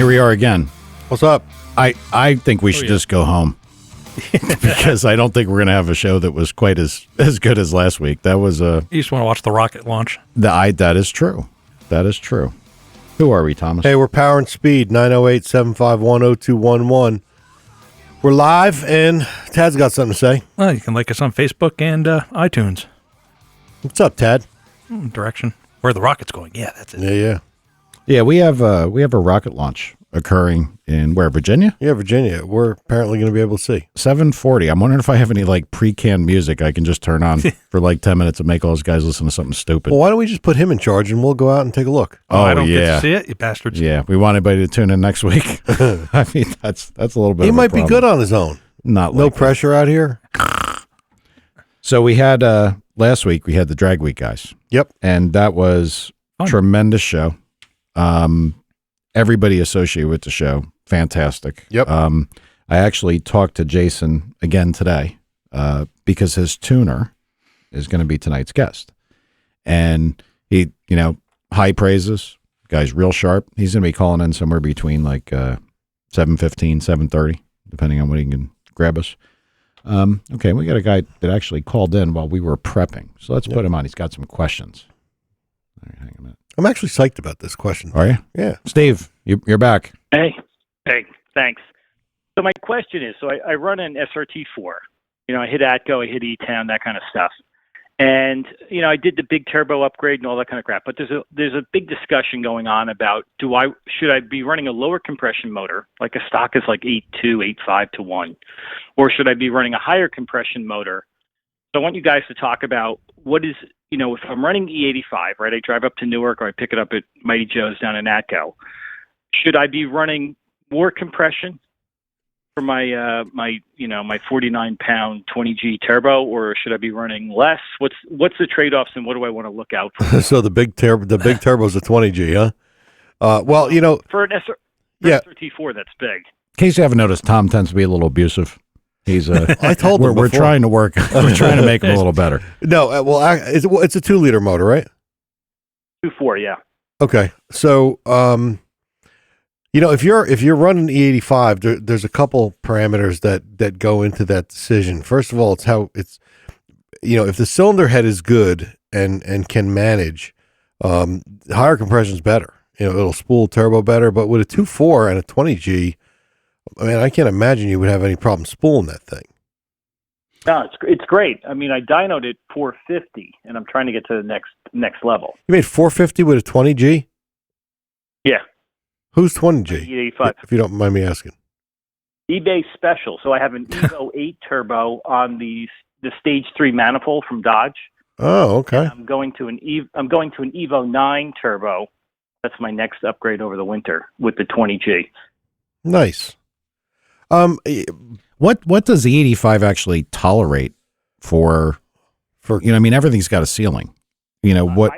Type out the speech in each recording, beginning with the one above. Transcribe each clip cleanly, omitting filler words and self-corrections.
Here we are again. What's up? I think we should just go home because I don't think we're going to have a show that was quite as good as last week. That was You just want to watch the rocket launch. That is true. That is true. Who are we, Thomas? Hey, we're Power and Speed, 908-751-0211. We're live, and Tad's got something to say. Well, you can like us on Facebook and iTunes. What's up, Tad? Direction. Where the rocket's going. Yeah, that's it. Yeah. Yeah, we have a rocket launch occurring in where, Virginia? Yeah, Virginia. We're apparently going to be able to see. 7:40. I'm wondering if I have any like pre-canned music I can just turn on for like 10 minutes and make all those guys listen to something stupid. Well, why don't we just put him in charge and we'll go out and take a look? I don't get to see it, you bastards. Yeah, we want anybody to tune in next week. I mean, that's a little bit. He of might a be good on his own. Not no like pressure that. out here. So we had last week we had the Drag Week guys. Yep, and that was a tremendous show. Everybody associated with the show, fantastic. Yep. I actually talked to Jason again today because his tuner is going to be tonight's guest, and he, high praises. Guy's real sharp. He's going to be calling in somewhere between like 7:15, 7:30, depending on when he can grab us. Okay, we got a guy that actually called in while we were prepping, so let's put him on. He's got some questions. All right, hang on a minute. I'm actually psyched about this question. Are you? Yeah. Steve, you're back. Hey, thanks. So my question is, I run an SRT4. I hit ATCO, I hit E-Town, that kind of stuff. And, I did the big turbo upgrade and all that kind of crap. But there's a big discussion going on about should I be running a lower compression motor, like a stock is like 8.2, 8.5 to 1, or should I be running a higher compression motor? So I want you guys to talk about what is, if I'm running E85, right, I drive up to Newark or I pick it up at Mighty Joe's down in Atco. Should I be running more compression for my 49-pound 20G turbo, or should I be running less? What's the trade-offs, and what do I want to look out for? So the big turbo is a 20G, huh? For an SRT4, that's big. In case you haven't noticed, Tom tends to be a little abusive. He's I told him we're trying to work. We're trying to make him a little better. No, it's a 2-liter motor, right? 2.4, yeah. Okay, so if you're running E85, there's a couple parameters that go into that decision. First of all, it's how it's if the cylinder head is good and can manage, higher compression is better. It'll spool turbo better. But with a 2.4 and a 20G, I mean, I can't imagine you would have any problem spooling that thing. No, it's great. I mean, I dynoed it 450, and I'm trying to get to the next level. You made 450 with a 20G? Yeah. Who's 20G? E85. If you don't mind me asking. eBay special. So I have an Evo 8 turbo on the Stage 3 manifold from Dodge. Oh, okay. I'm going to an Evo 9 turbo. That's my next upgrade over the winter with the 20G. Nice. What does the 85 actually tolerate for everything's got a ceiling. What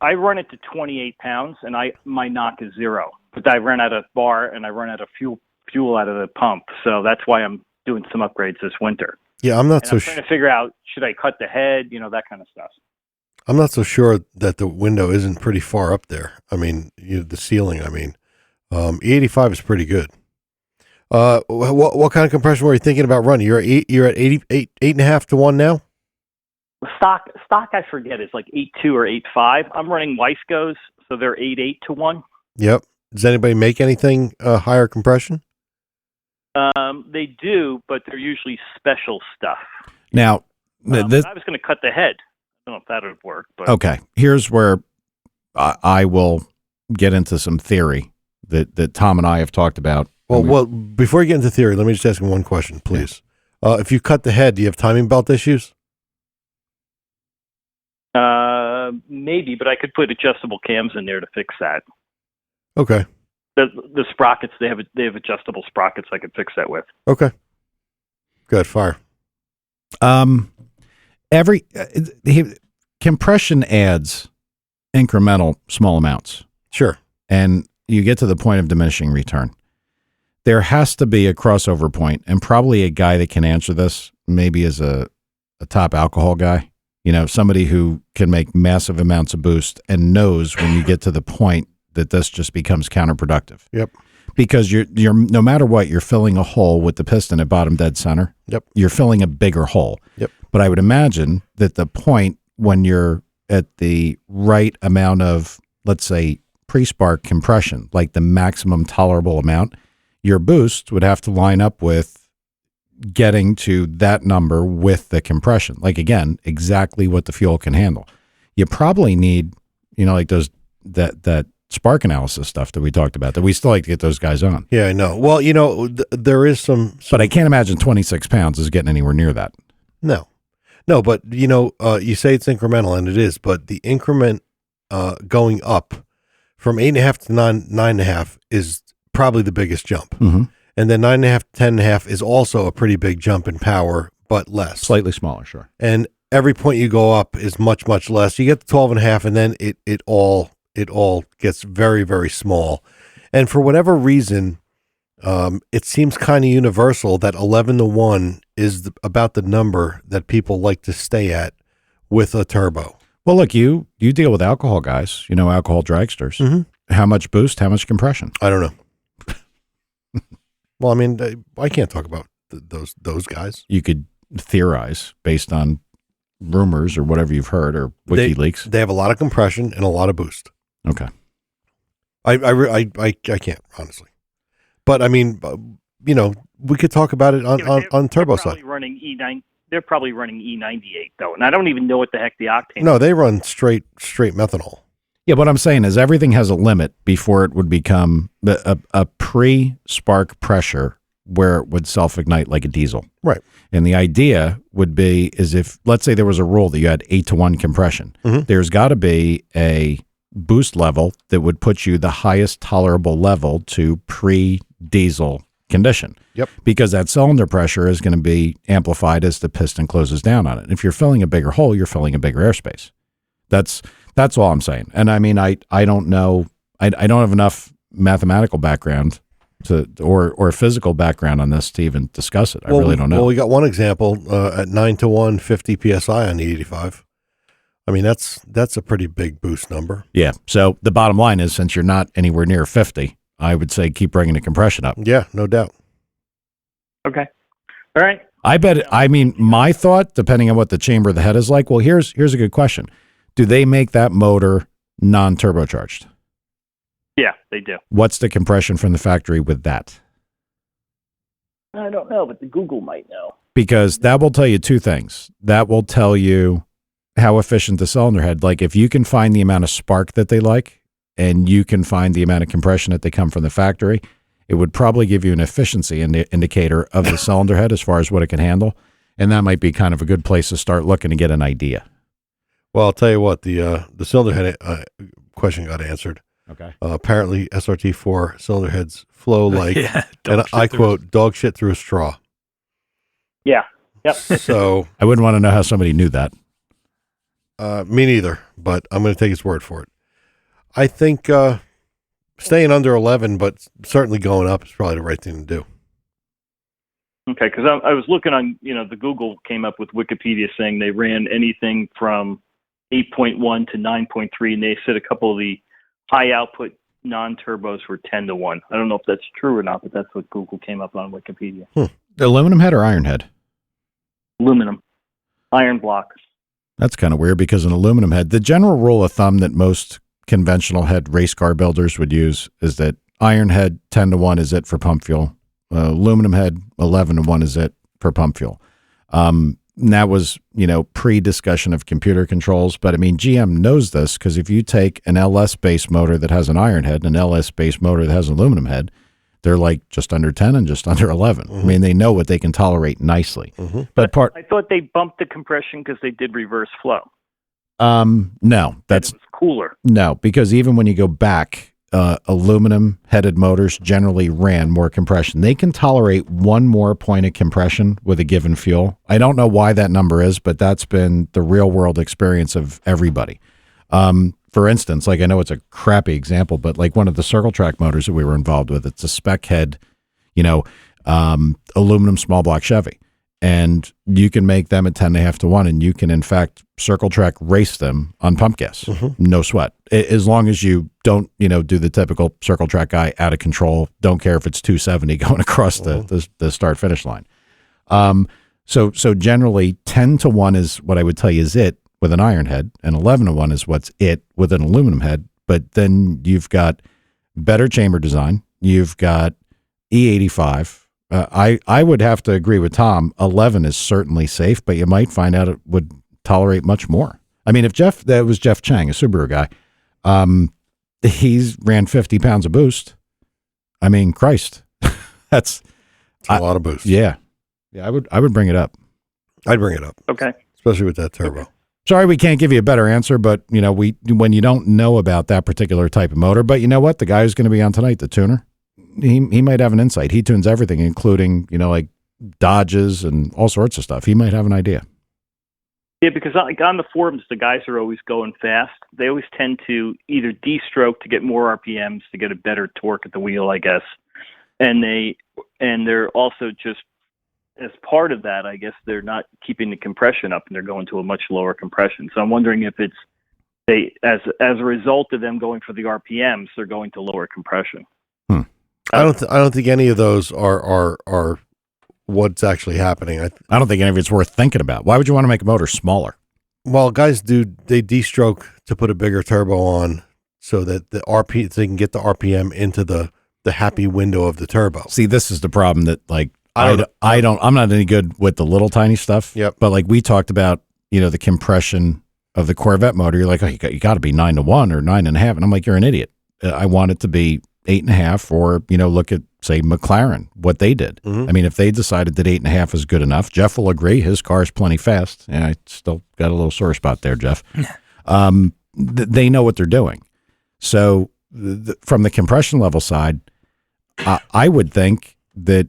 I run it to 28 pounds and my knock is 0, but I run out of bar and I run out of fuel out of the pump. So that's why I'm doing some upgrades this winter. Yeah, I'm not so sure. I'm trying to figure out, should I cut the head, that kind of stuff. I'm not so sure that the window isn't pretty far up there. I mean, the ceiling, E85 is pretty good. What kind of compression were you thinking about running? You're at 8.5 to 1 now? Stock I forget is like 8.2 or 8.5. I'm running Weisco's, so they're 8.8 to 1. Yep. Does anybody make anything higher compression? They do, but they're usually special stuff. Now, I was going to cut the head. I don't know if that would work. But. Okay. Here's where I will get into some theory that Tom and I have talked about. Well, before you get into theory, let me just ask you one question, please. Yeah. If you cut the head, do you have timing belt issues? Maybe, but I could put adjustable cams in there to fix that. Okay. The sprockets, they have adjustable sprockets I could fix that with. Okay. Good, fire. Compression adds incremental small amounts. Sure. And you get to the point of diminishing return. There has to be a crossover point, and probably a guy that can answer this, maybe as a top alcohol guy, somebody who can make massive amounts of boost and knows when you get to the point that this just becomes counterproductive. Yep. because you're no matter what, you're filling a hole with the piston at bottom dead center. Yep. You're filling a bigger hole. Yep. But I would imagine that the point when you're at the right amount of, let's say, pre-spark compression, like the maximum tolerable amount, your boost would have to line up with getting to that number with the compression. Like, again, exactly what the fuel can handle. You probably need, like that spark analysis stuff that we talked about, that we still like to get those guys on. Yeah, I know. Well, there is some, but I can't imagine 26 pounds is getting anywhere near that. No, but you say it's incremental, and it is, but the increment going up from 8.5 to 9.5 is probably the biggest jump. Mm-hmm. And then 9.5 to 10.5 is also a pretty big jump in power, but less. Slightly smaller, sure. And every point you go up is much, much less. You get to 12.5, and then it all gets very, very small. And for whatever reason, it seems kind of universal that 11-to-1 is about the number that people like to stay at with a turbo. Well, look, you deal with alcohol guys, alcohol dragsters. Mm-hmm. How much boost, how much compression? I don't know. Well, I mean, I can't talk about those guys. You could theorize based on rumors or whatever you've heard or WikiLeaks. They have a lot of compression and a lot of boost. Okay. I can't, honestly. But I mean, we could talk about it on turbo side. They're probably running E98 though, and I don't even know what the heck the octane. No, they run straight methanol. Yeah, what I'm saying is everything has a limit before it would become a pre-spark pressure where it would self-ignite like a diesel. Right. And the idea would be is if, let's say there was a rule that you had 8-to-1 compression, there's got to be a boost level that would put you the highest tolerable level to pre-diesel condition. Yep. Because that cylinder pressure is going to be amplified as the piston closes down on it. If you're filling a bigger hole, you're filling a bigger airspace. That's all I'm saying. And I mean, I don't know. I don't have enough mathematical background or physical background on this to even discuss it. I really don't know. Well, we got one example at 9-to-1, 50 PSI on the 85. I mean, that's a pretty big boost number. Yeah. So the bottom line is, since you're not anywhere near 50, I would say keep bringing the compression up. Yeah, no doubt. Okay. All right. I mean, my thought, depending on what the chamber of the head is like, well, here's a good question. Do they make that motor non-turbocharged? Yeah, they do. What's the compression from the factory with that? I don't know, but the Google might know. Because that will tell you two things. That will tell you how efficient the cylinder head. Like, if you can find the amount of spark that they like, and you can find the amount of compression that they come from the factory, it would probably give you an efficiency indicator of the cylinder head as far as what it can handle. And that might be kind of a good place to start looking to get an idea. Well, I'll tell you what, the cylinder head question got answered. Okay. Apparently, SRT4 cylinder heads flow like, and I quote, dog shit through a straw. Yeah. Yep. So I wouldn't want to know how somebody knew that. Me neither, but I'm going to take his word for it. I think staying under 11, but certainly going up is probably the right thing to do. Okay, because I was looking on, the Google came up with Wikipedia saying they ran anything from 8.1 to 9.3, and they said a couple of the high output non-turbos were 10-to-1. I don't know if that's true or not, but that's what Google came up on Wikipedia. Aluminum head or iron head? Aluminum. Iron block. That's kind of weird because an aluminum head, the general rule of thumb that most conventional head race car builders would use is that iron head 10-to-1 is it for pump fuel. Aluminum head 11-to-1 is it for pump fuel. That was, pre-discussion of computer controls. But I mean, GM knows this because if you take an LS-based motor that has an iron head and an LS-based motor that has an aluminum head, they're like just under 10 and just under 11. I mean, they know what they can tolerate nicely. But I thought they bumped the compression because they did reverse flow. No, that's cooler. No, because even when you go back, aluminum headed motors generally ran more compression. They can tolerate one more point of compression with a given fuel. I don't know why that number is, but that's been the real world experience of everybody. For instance, like I know it's a crappy example, but like one of the circle track motors that we were involved with, it's a spec head, aluminum small block Chevy. and you can make them at 10.5 to 1, and you can in fact circle track race them on pump gas. No sweat, as long as you don't do the typical circle track guy out of control. Don't care if it's 270 going across the start finish line. So generally 10 to 1 is what I would tell you is it with an iron head, and 11 to 1 is what's it with an aluminum head. But then you've got better chamber design, you've got E85. I would have to agree with Tom. 11 is certainly safe, but you might find out it would tolerate much more. I mean, if that was Jeff Chang, a Subaru guy, he's ran 50 pounds of boost. I mean, Christ, that's a lot of boost. Yeah, I would bring it up. I'd bring it up. Okay. Especially with that turbo. Okay. Sorry, we can't give you a better answer, but when you don't know about that particular type of motor, but you know what, the guy who's going to be on tonight, the tuner, he might have an insight. He tunes everything, including, like Dodges and all sorts of stuff. He might have an idea. Yeah, because like on the forums, the guys are always going fast. They always tend to either de-stroke to get more RPMs to get a better torque at the wheel, I guess. And they're also just, as part of that, I guess they're not keeping the compression up and they're going to a much lower compression. So I'm wondering if as a result of them going for the RPMs, they're going to lower compression. I don't think any of those are what's actually happening. I don't think any of it's worth thinking about. Why would you want to make a motor smaller? Well, guys they de-stroke to put a bigger turbo on so that they can get the RPM into the happy window of the turbo. See, this is the problem that I'm not any good with the little tiny stuff. Yep. But like we talked about, the compression of the Corvette motor, you're like, oh, you got to be 9 to 1 or 9.5. And I'm like, you're an idiot. I want it to be 8.5, or, look at, say, McLaren, what they did. I mean, if they decided that 8.5 is good enough, Jeff will agree. His car's plenty fast. And I still got a little sore spot there, Jeff. They know what they're doing. So from the compression level side, I would think that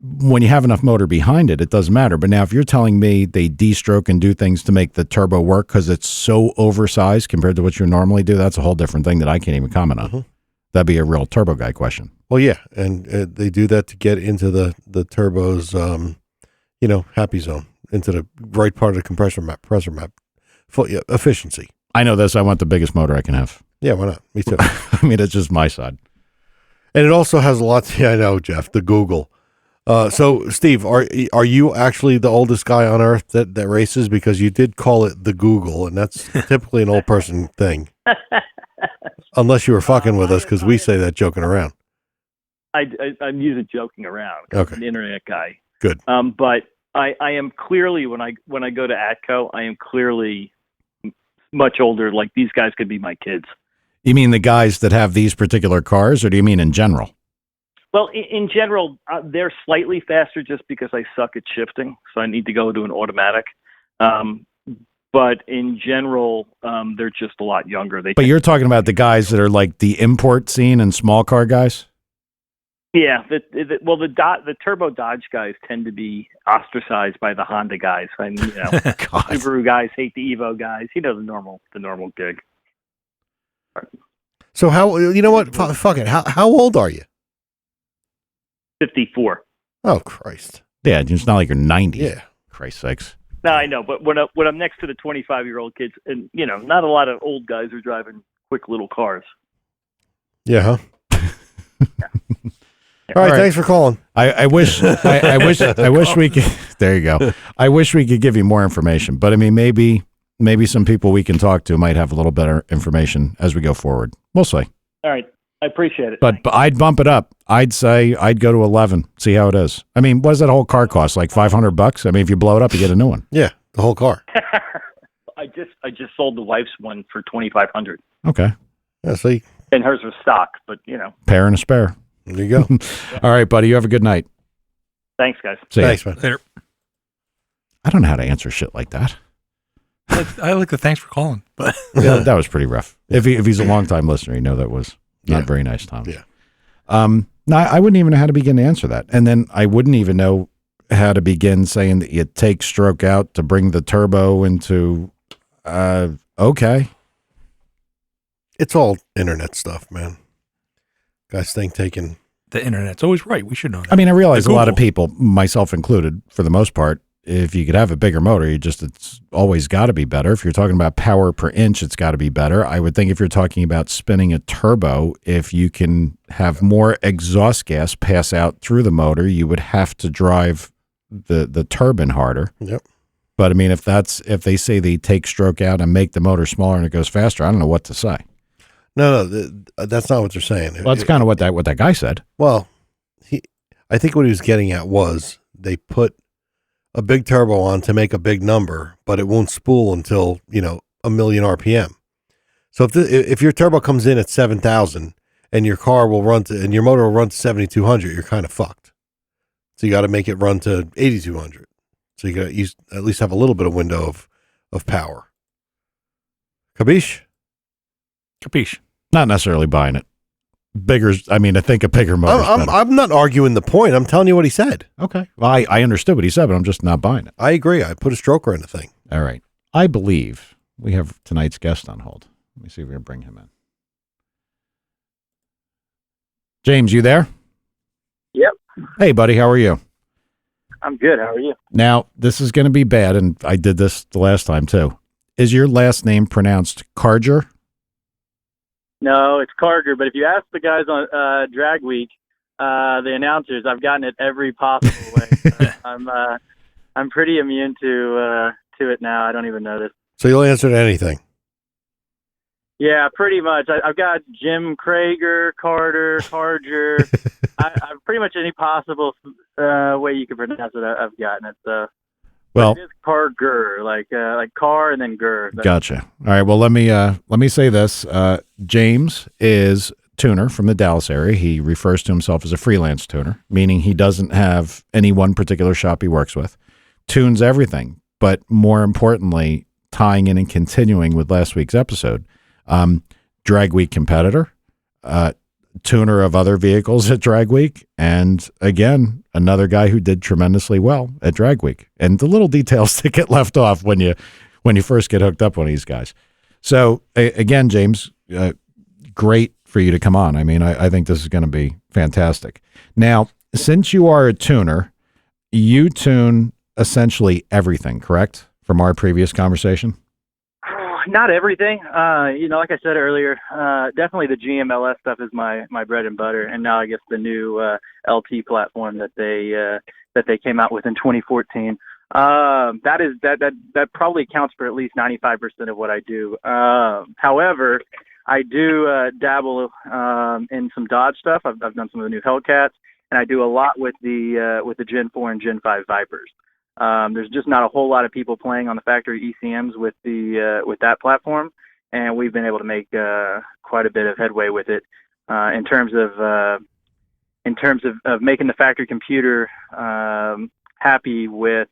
when you have enough motor behind it, it doesn't matter. But now if you're telling me they de-stroke and do things to make the turbo work because it's so oversized compared to what you normally do, that's a whole different thing that I can't even comment on. That'd be a real turbo guy question. Well, yeah, and they do that to get into the turbo's, happy zone, into the right part of the pressure map, efficiency. I know this. I want the biggest motor I can have. Yeah, why not? Me too. I mean, it's just my side. And it also has a lot. Yeah, I know, Jeff. The Google. So, Steve, are you actually the oldest guy on earth that races? Because you did call it the Google, and that's typically an old person thing. Unless you were fucking with us, because we say that joking around. I'm using joking around. Okay. I'm an internet guy. Good. But I am clearly, when I go to ATCO, I am clearly much older. Like, these guys could be my kids. You mean the guys that have these particular cars, or do you mean in general? Well, in general, they're slightly faster just because I suck at shifting, so I need to go to an automatic. But in general, they're just a lot younger. But you're talking about the guys that are like the import scene and small car guys? Yeah. The turbo Dodge guys tend to be ostracized by the Honda guys. I mean, Subaru guys hate the Evo guys. The normal gig. So how, fuck it. How old are you? 54. Oh, Christ. Yeah, it's not like you're 90. Yeah. Christ sakes. No, I know, but when I'm next to the 25-year-old kids, and not a lot of old guys are driving quick little cars. Yeah, huh? All right, thanks for calling. I wish we could. There you go. I wish we could give you more information, but I mean, maybe some people we can talk to might have a little better information as we go forward. We'll see. All right. I appreciate it. But I'd bump it up. I'd say I'd go to 11, see how it is. I mean, what does that whole car cost? Like $500? I mean, if you blow it up, you get a new one. Yeah, the whole car. I just sold the wife's one for $2,500. Okay. Yeah, see. And hers was stock, but Pair and a spare. There you go. All right, buddy. You have a good night. Thanks, guys. See ya. Thanks, man. Later. I don't know how to answer shit like that. I like the thanks for calling, but Yeah, that was pretty rough. If he's a long-time listener, that was not very nice, Tom. Yeah. No, I wouldn't even know how to begin to answer that. And then I wouldn't even know how to begin saying that you take stroke out to bring the turbo into, okay. It's all internet stuff, man. Guys think taking the internet's always right. We should know that. I mean, I realize a The lot of Google. people, myself included, for the most part, if you could have a bigger motor, it's always got to be better. If you're talking about power per inch, it's got to be better. I would think if you're talking about spinning a turbo, if you can have more exhaust gas pass out through the motor, you would have to drive the turbine harder. Yep. But I mean, if they say they take stroke out and make the motor smaller and it goes faster, I don't know what to say. No, that's not what they're saying. Well, that's kind of what that guy said. Well, I think what he was getting at was they put a big turbo on to make a big number, but it won't spool until, 1 million RPM. So if your turbo comes in at 7,000 and your car will run to, and your motor will run to 7,200, you're kind of fucked. So you got to make it run to 8,200. So you got to at least have a little bit of window of power. Capiche? Capiche. Not necessarily buying it. I think a bigger motor. I'm not arguing the point. I'm telling you what he said. Okay. Well, I understood what he said, but I'm just not buying it. I agree. I put a stroker in the thing. All right. I believe we have tonight's guest on hold. Let me see if we can bring him in. James, you there? Yep. Hey, buddy. How are you? I'm good. How are you? Now, this is going to be bad, and I did this the last time, too. Is your last name pronounced Karger? No, it's Karger. But if you ask the guys on Drag Week, the announcers, I've gotten it every possible way. I'm pretty immune to it now. I don't even notice. So you'll answer to anything. Yeah, pretty much. I've got Jim Karger, Karger. I pretty much any possible way you can pronounce it, I've gotten it. So. Well, it is Karger, like car and then ger. Gotcha. All right. Well, let me say this. James is tuner from the Dallas area. He refers to himself as a freelance tuner, meaning he doesn't have any one particular shop he works with. Tunes everything, but more importantly, tying in and continuing with last week's episode, Drag Week competitor, tuner of other vehicles at Drag Week, and again, another guy who did tremendously well at Drag Week. And the little details that get left off when you first get hooked up with these guys. So again, James, great for you to come on. I mean, I think this is going to be fantastic. Now, since you are a tuner, you tune essentially everything, correct? From our previous conversation? Not everything. Like I said earlier, definitely the GMLS stuff is my bread and butter. And now I guess the new LT platform that they came out with in 2014. That probably accounts for at least 95% of what I do. However, I do dabble in some Dodge stuff. I've done some of the new Hellcats, and I do a lot with the Gen 4 and Gen 5 Vipers. There's just not a whole lot of people playing on the factory ECMs with that platform, and we've been able to make quite a bit of headway with it in terms of making the factory computer happy with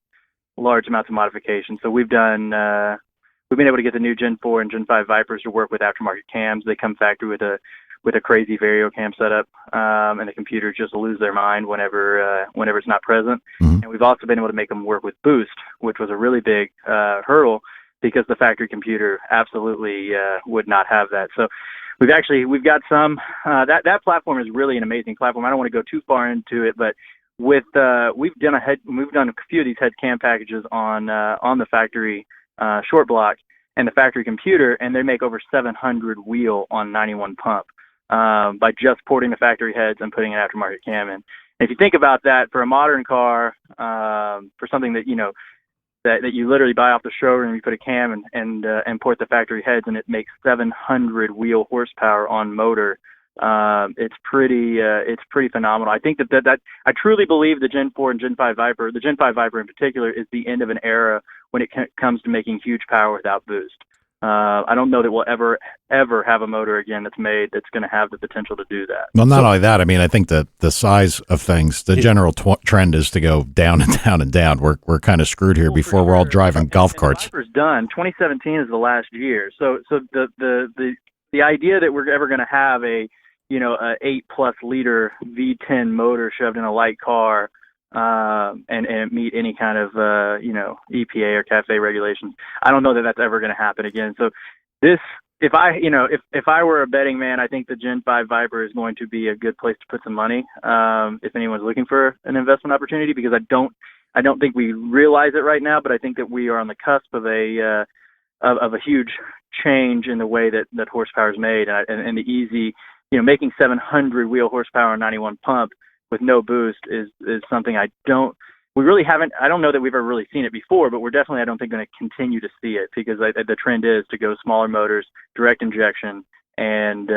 large amounts of modification. So we've been able to get the new Gen 4 and Gen 5 Vipers to work with aftermarket cams. They come factory with a crazy Vario cam setup, and the computers just lose their mind whenever it's not present. Mm-hmm. And we've also been able to make them work with Boost, which was a really big hurdle because the factory computer absolutely would not have that. So we've got some that platform is really an amazing platform. I don't want to go too far into it, but we've done a few of these head cam packages on the factory short block and the factory computer, and they make over 700 wheel on 91 pump. By just porting the factory heads and putting an aftermarket cam in. And if you think about that for a modern car, for something that that you literally buy off the showroom, you put a cam and port the factory heads, and it makes 700 wheel horsepower on motor. It's pretty phenomenal. I think that I truly believe the Gen 4 and Gen 5 Viper, the Gen 5 Viper in particular, is the end of an era when it comes to making huge power without boost. I don't know that we'll ever have a motor again that's going to have the potential to do that. Well, not only that, I mean, I think that the size of things, the general trend is to go down and down and down. We're kind of screwed here before we're all driving golf carts. The Viper's done. 2017 is the last year. So the idea that we're ever going to have a 8+ liter V10 motor shoved in a light car, and meet any kind of EPA or CAFE regulations, I don't know that that's ever going to happen again. So this if I, if I were a betting man, I think the Gen 5 Viper is going to be a good place to put some money. If anyone's looking for an investment opportunity, because I don't think we realize it right now, but I think that we are on the cusp of a huge change in the way that horsepower is made, and the easy, making 700 wheel horsepower on 91 pump with no boost is something I don't know that we've ever really seen it before, but we're definitely, I don't think, going to continue to see it, because the trend is to go smaller motors, direct injection, and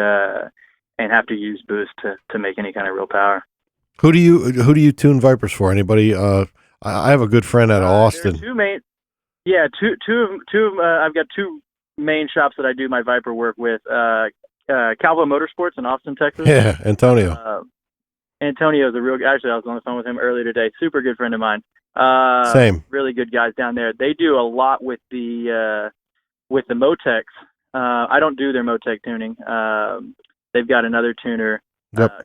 have to use boost to make any kind of real power. Who do you tune Vipers for? Anybody? I have a good friend out of Austin. There are two. I've got two main shops that I do my Viper work with. Calvo Motorsports in Austin, Texas. Yeah, Antonio. Antonio's a real guy. Actually, I was on the phone with him earlier today. Super good friend of mine. Same. Really good guys down there. They do a lot with the Motecs. I don't do their Motec tuning. They've got another tuner,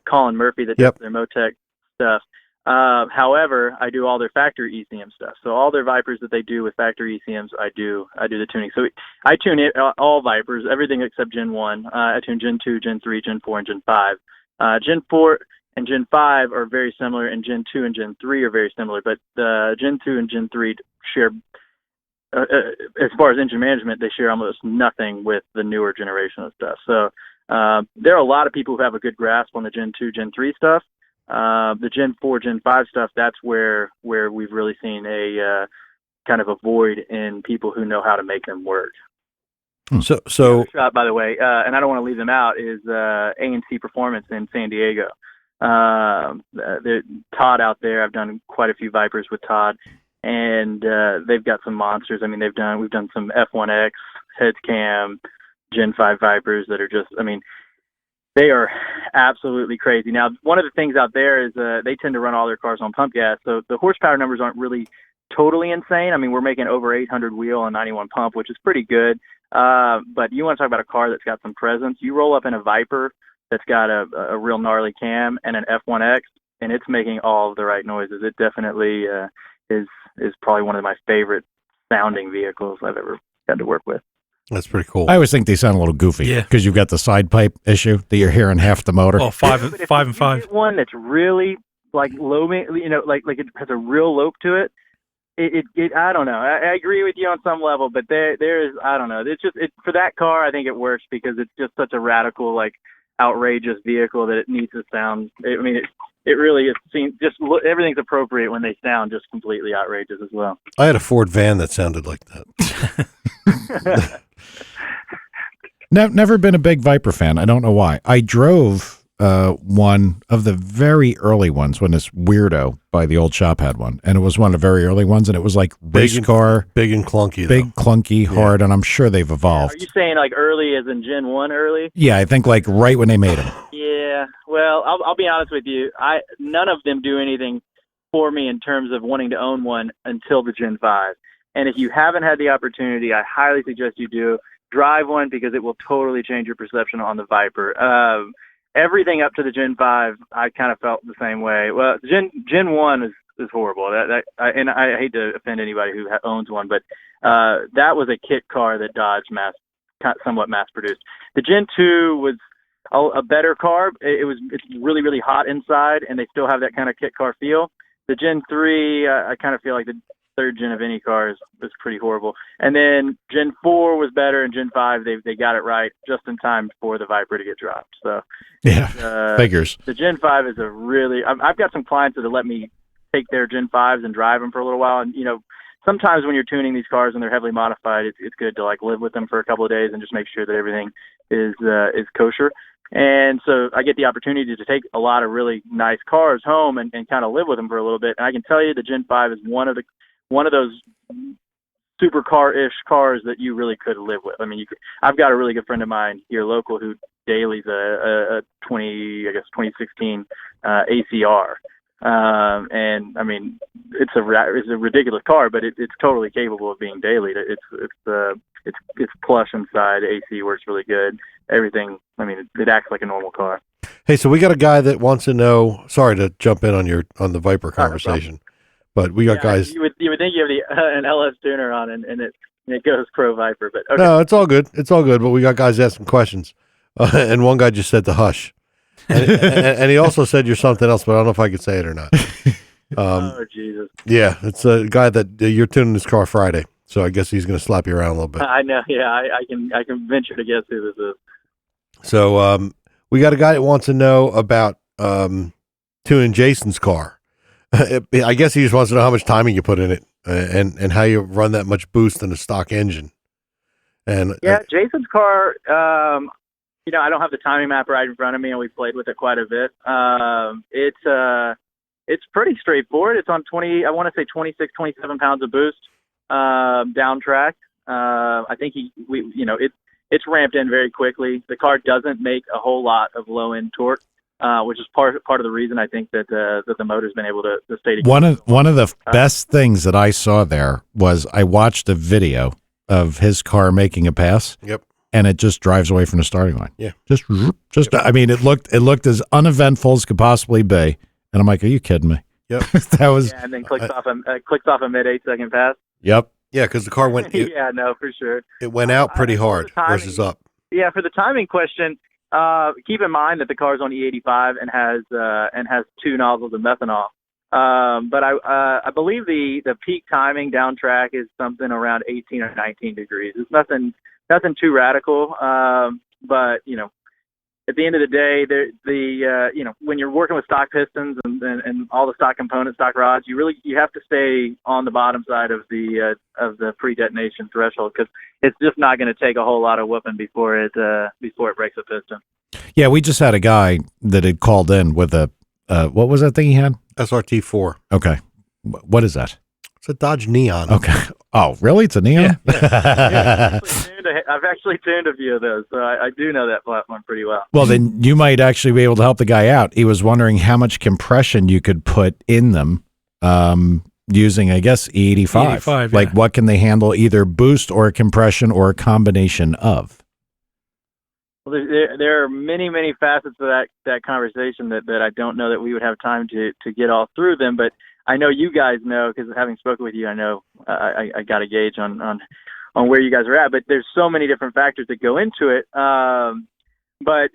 Colin Murphy, that does their Motec stuff. However, I do all their factory ECM stuff. So all their Vipers that they do with factory ECMs, I do the tuning. So I tune all Vipers, everything except Gen 1. I tune Gen 2, Gen 3, Gen 4, and Gen 5. Gen 4 and Gen 5 are very similar, and Gen 2 and Gen 3 are very similar. But Gen 2 and Gen 3 share, as far as engine management, they share almost nothing with the newer generation of stuff. So there are a lot of people who have a good grasp on the Gen 2, Gen 3 stuff. The Gen 4, Gen 5 stuff, that's where we've really seen a kind of a void in people who know how to make them work. So shop, by the way, and I don't want to leave them out, is A&C Performance in San Diego. Todd out there, I've done quite a few Vipers with Todd, and they've got some monsters. I mean, we've done some F1X, heads cam, Gen 5 Vipers that are just, they are absolutely crazy. Now, one of the things out there is they tend to run all their cars on pump gas, so the horsepower numbers aren't really totally insane. We're making over 800 wheel on 91 pump, which is pretty good. But you want to talk about a car that's got some presence. You roll up in a Viper that's got a real gnarly cam and an F1X, and it's making all of the right noises. It definitely is probably one of my favorite sounding vehicles I've ever had to work with. That's pretty cool. I always think they sound a little goofy because you've got the side pipe issue that you're hearing half the motor. Oh, five and five. Get one that's really like low, like it has a real lope to it. It I don't know. I agree with you on some level, but there is, I don't know. It's just for that car. I think it works because it's just such a radical, like outrageous vehicle that it needs to sound. It really is. Everything's appropriate when they sound just completely outrageous as well. I had a Ford van that sounded like that. Never been a big Viper fan. I don't know why. I drove one of the very early ones when this weirdo by the old shop had one, and it was one of the very early ones, and it was like race car, big and clunky, clunky, hard, and I'm sure they've evolved. Are you saying like early as in Gen 1 early? Yeah, I think like right when they made them. Yeah, well, I'll be honest with you. None of them do anything for me in terms of wanting to own one until the Gen 5. And if you haven't had the opportunity, I highly suggest you do. Drive one, because it will totally change your perception on the Viper. Everything up to the Gen 5, I kind of felt the same way. Well, Gen 1 is horrible. And I hate to offend anybody who owns one, but that was a kit car that Dodge somewhat mass produced. The Gen 2 was a better car. It's really, really hot inside, and they still have that kind of kit car feel. The Gen 3, I kind of feel like the third gen of any car is pretty horrible. And then Gen 4 was better, and Gen 5, they got it right just in time for the Viper to get dropped. So yeah, figures. The Gen 5 is a really, I've got some clients that have let me take their Gen 5s and drive them for a little while. And, sometimes when you're tuning these cars and they're heavily modified, it's good to like live with them for a couple of days and just make sure that everything is kosher. And so I get the opportunity to take a lot of really nice cars home and kind of live with them for a little bit. And I can tell you the Gen 5 is one of those supercar-ish cars that you really could live with. I've got a really good friend of mine here local who dailies a 2016 ACR. And it's a ridiculous car, but it's totally capable of being dailied. It's plush inside. AC works really good. Everything. It acts like a normal car. Hey, so we got a guy that wants to know. Sorry to jump in on the Viper conversation, but we got guys. You would think you have an LS tuner on, and it it goes pro Viper. But okay. No, it's all good. It's all good. But we got guys asking questions, and one guy just said to hush, and he also said you're something else, but I don't know if I could say it or not. Oh Jesus! Yeah, it's a guy that you're tuning his car Friday, so I guess he's going to slap you around a little bit. I know. Yeah, I can venture to guess who this is. So we got a guy that wants to know about tuning Jason's car. I guess he just wants to know how much timing you put in it and how you run that much boost in a stock engine. And yeah, Jason's car. I don't have the timing map right in front of me, and we played with it quite a bit. It's pretty straightforward. It's on 26, 27 pounds of boost down track. I think it's ramped in very quickly. The car doesn't make a whole lot of low end torque, which is part of the reason I think that the motor's been able to stay together. One of the best things that I saw there was I watched a video of his car making a pass. Yep. And it just drives away from the starting line. Yeah. Just. Yep. I mean, it looked as uneventful as could possibly be. And I'm like, are you kidding me? Yep. That was. Yeah, and then clicks off a mid 8-second pass. Yep. Yeah, because the car went. Yeah, no, for sure. It went out pretty hard versus up. Yeah, for the timing question, keep in mind that the car's on E85 and has 2 nozzles of methanol. But I believe the peak timing down track is something around 18 or 19 degrees. It's nothing too radical. But at the end of the day, when you're working with stock pistons and all the stock components, stock rods, you have to stay on the bottom side of the pre-detonation threshold, because it's just not going to take a whole lot of whooping before it breaks a piston. Yeah, we just had a guy that had called in with a what was that thing he had? SRT 4. Okay, what is that? It's a Dodge Neon. Okay. Oh, really? It's a Neon? Yeah. I've actually tuned a few of those, so I do know that platform pretty well. Well, then you might actually be able to help the guy out. He was wondering how much compression you could put in them using, I guess, E85. E85, like, yeah. what can they handle, either boost or compression or a combination of? Well, there are many, many facets to that conversation that I don't know that we would have time to get all through them, but I know you guys know, because having spoken with you, I know I got a gauge on where you guys are at. But there's so many different factors that go into it. But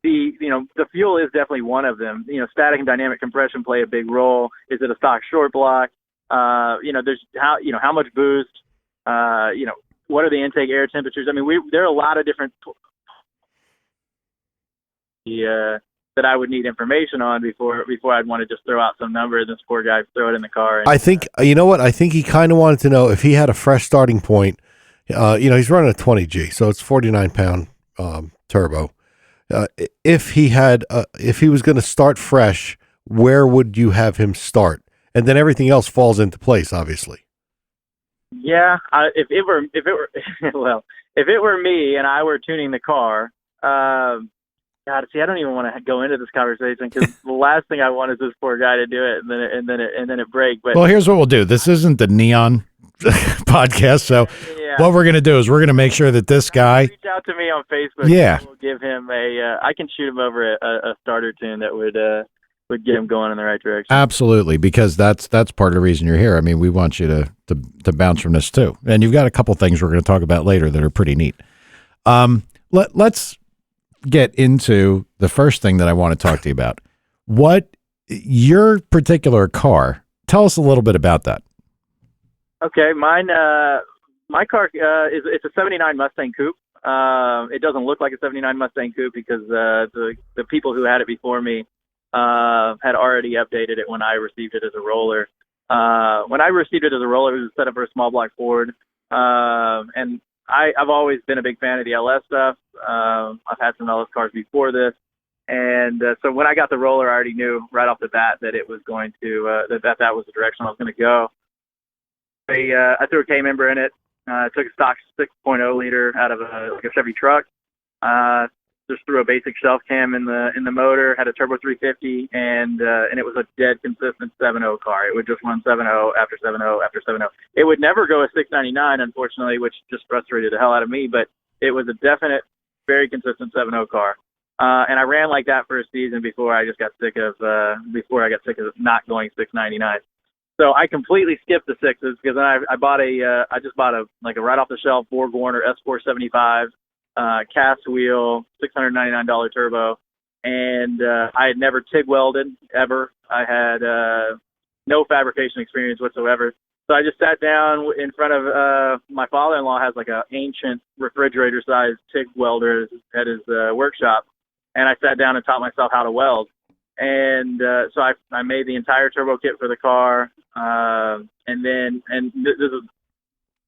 the fuel is definitely one of them. Static and dynamic compression play a big role. Is it a stock short block? There's how much boost. What are the intake air temperatures? I mean, there are a lot of different that I would need information on before I'd want to just throw out some number and this poor guy throw it in the car. And, I think, you know what? I think he kind of wanted to know if he had a fresh starting point. He's running a 20G, so it's 49-pound turbo. If he was going to start fresh, where would you have him start? And then everything else falls into place, obviously. Yeah, if it were if it were me and I were tuning the car, God, see, I don't even want to go into this conversation, because the last thing I want is this poor guy to do it and then it break. But well, here's what we'll do. This isn't the Neon podcast, so yeah. What we're going to do is we're going to make sure that this guy Reach out to me on Facebook. Yeah. We'll give him I can shoot him over a starter tune that would get him going in the right direction. Absolutely, because that's part of the reason you're here. I mean, we want you to bounce from this too, and you've got a couple things we're going to talk about later that are pretty neat. Let's get into the first thing that I want to talk to you about. What your particular car? Tell us a little bit about that. Okay, my car it's a '79 Mustang Coupe. It doesn't look like a '79 Mustang Coupe because the people who had it before me had already updated it when I received it as a roller. When I received it as a roller, it was set up for a small block Ford, and I've always been a big fan of the LS stuff. I've had some LS cars before this, and so when I got the roller, I already knew right off the bat that it was going to that was the direction I was going to go. I threw a K member in it. Took a stock 6.0 liter out of a Chevy truck. Just threw a basic shelf cam in the motor. Had a turbo 350, and it was a dead consistent 7.0 car. It would just run 7.0 after 7.0 after 7.0. It would never go a 699, unfortunately, which just frustrated the hell out of me. But it was a definite, very consistent 7.0 car. And I ran like that for a season before I just got sick of not going 699. So I completely skipped the sixes because then I just bought a right off the shelf Borg Warner S475 cast wheel, $699 turbo, and I had never TIG welded ever. I had no fabrication experience whatsoever. So I just sat down in front of my father-in-law has like an ancient refrigerator-sized TIG welder at his workshop, and I sat down and taught myself how to weld. And so I made the entire turbo kit for the car, and this is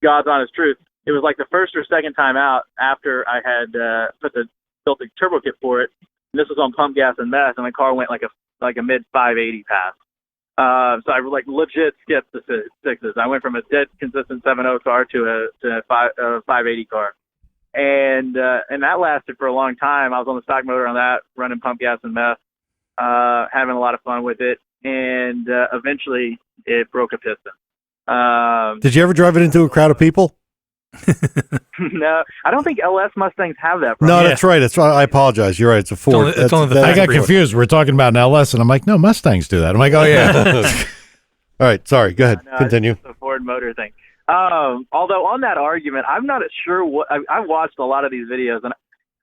God's honest truth. It was like the first or second time out after I had built the turbo kit for it. And this was on pump gas and meth, and the car went like a mid 580 pass. So I like legit skipped the sixes. I went from a dead consistent 7.0 car to a 580 car, and that lasted for a long time. I was on the stock motor on that, running pump gas and meth, having a lot of fun with it, and eventually it broke a piston. Did you ever drive it into a crowd of people? No, I don't think LS Mustangs have that problem. No, that's right. That's right. I apologize. You're right. It's a Ford. It's only the I got factory. confused. We're talking about an LS, and I'm like, no, Mustangs do that. I'm like, oh, yeah. All right. Sorry. Go ahead. No, Continue. it's a Ford motor thing. Although on that argument, I'm not sure what I've watched a lot of these videos, and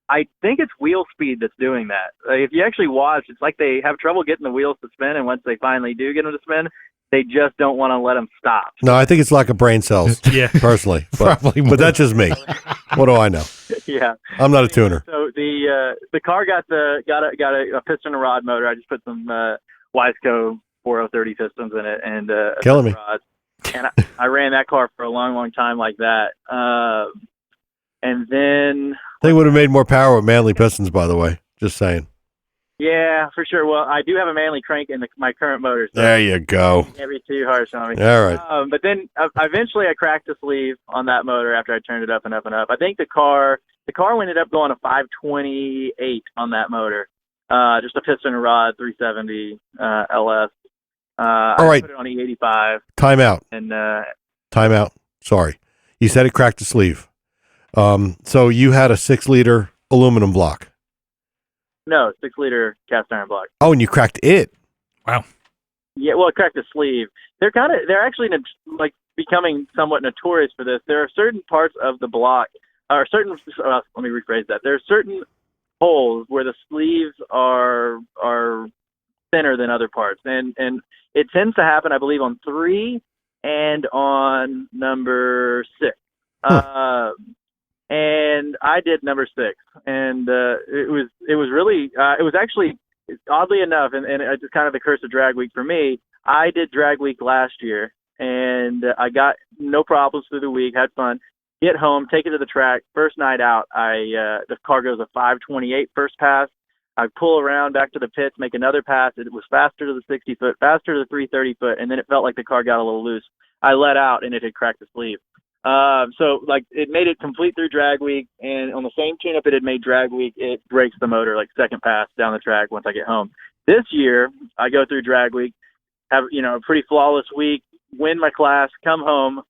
I think it's wheel speed that's doing that. Like, if you actually watch, it's like they have trouble getting the wheels to spin, and once they finally do get them to spin, they just don't want to let them stop. No, I think it's lack of brain cells. Yeah. Personally, but that's just me. What do I know? Yeah, I'm not a tuner. So the car got a piston and rod motor. I just put some Wiseco 4030 pistons in it and Killing me. rods. And I ran that car for a long, long time like that. And then They would have made more power with manly pistons, by the way. Just saying. yeah, for sure. Well, I do have a manly crank in my current motor. So There you go. can't be too harsh on me. All right. But then eventually I cracked the sleeve on that motor after I turned it up and up and up. I think the car ended up going to 528 on that motor. Just a piston and rod, 370 LS. All right. I put it on E85. Time out. And Time out. Sorry. You said it cracked the sleeve. So you had a 6-liter aluminum block. no, 6-liter cast iron block. Oh, and you cracked it. Wow. Yeah, well, it cracked the sleeve. They're actually like becoming somewhat notorious for this. There are certain parts of the block, or certain. Let me rephrase that. There are certain holes where the sleeves are thinner than other parts, and it tends to happen, I believe, on 3 and on number 6. And I did number 6, and it was really it was actually, oddly enough, and it's kind of the curse of drag week for me. I did drag week last year, and I got no problems through the week, had fun. Get home, take it to the track. First night out, the car goes a 528 first pass. I pull around back to the pits, make another pass. It was faster to the 60 foot, faster to the 330 foot, and then it felt like the car got a little loose. I let out, and it had cracked the sleeve. So like it made it complete through drag week, and on the same tune-up it had made drag week, it breaks the motor like second pass down the track once I get home. This year, I go through drag week, have a pretty flawless week, win my class, come home,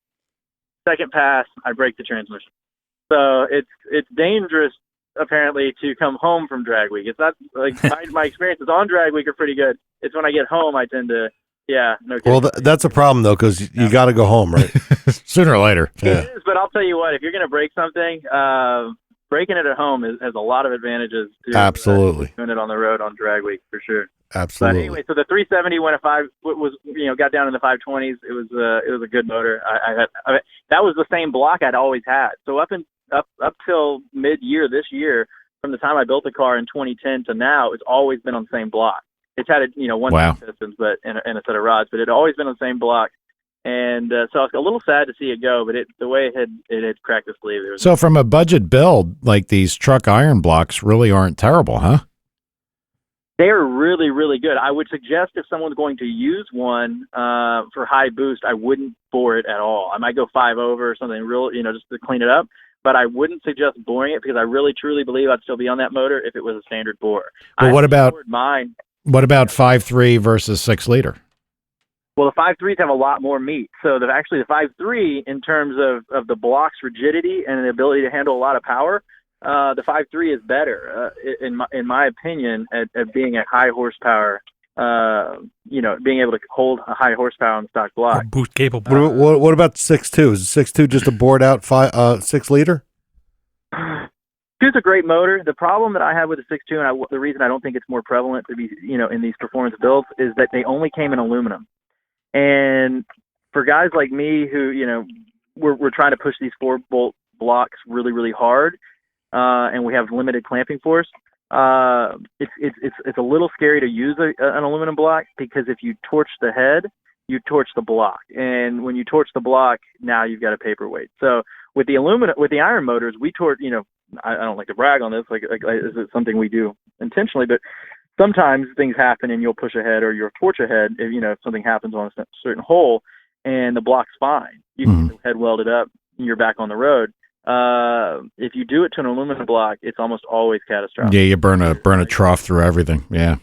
second pass, I break the transmission. So it's dangerous apparently to come home from drag week. It's not like my experiences on drag week are pretty good. It's when I get home I tend to no kidding. Well, that's a problem though, because you got to go home, right? Sooner or later. Yeah. It is, but I'll tell you what, if you're going to break something, breaking it at home has a lot of advantages to Absolutely. doing it on the road on drag week for sure. Absolutely. But anyway, so the 370 went got down in the 520s. It was a good motor. That was the same block I'd always had. So up till mid-year this year, from the time I built the car in 2010 to now, it's always been on the same block. It's had one set of pistons, but and a set of rods, but it had always been on the same block. And so I was a little sad to see it go, but the way it had cracked the sleeve. So from a budget build, like these truck iron blocks really aren't terrible, huh? They're really, really good. I would suggest if someone's going to use one for high boost, I wouldn't bore it at all. I might go 5 over or something real, just to clean it up. But I wouldn't suggest boring it because I really, truly believe I'd still be on that motor if it was a standard bore. But what about mine? What about 5.3 versus 6 liter? Well, the 5.3s have a lot more meat. So the 5.3, in terms of the block's rigidity and the ability to handle a lot of power, the 5.3 is better, in my opinion, at being a high horsepower being able to hold a high horsepower on the stock block. Or boost capable. What about the 6.2? Is the 6.2 just a bored out 6 liter? It's a great motor. The problem that I have with the 6.2, and the reason I don't think it's more prevalent to be, in these performance builds, is that they only came in aluminum. And for guys like me who, we're trying to push these 4-bolt blocks really, really hard, and we have limited clamping force. It's a little scary to use an aluminum block, because if you torch the head, you torch the block, and when you torch the block, now you've got a paperweight. So with the iron motors, we torch. I don't like to brag on this, like this is something we do intentionally, but sometimes things happen and you'll push ahead or you'll torch ahead if something happens on a certain hole and the block's fine. You can get the head welded up and you're back on the road. If you do it to an aluminum block, it's almost always catastrophic. Yeah, you burn a trough through everything. Yeah.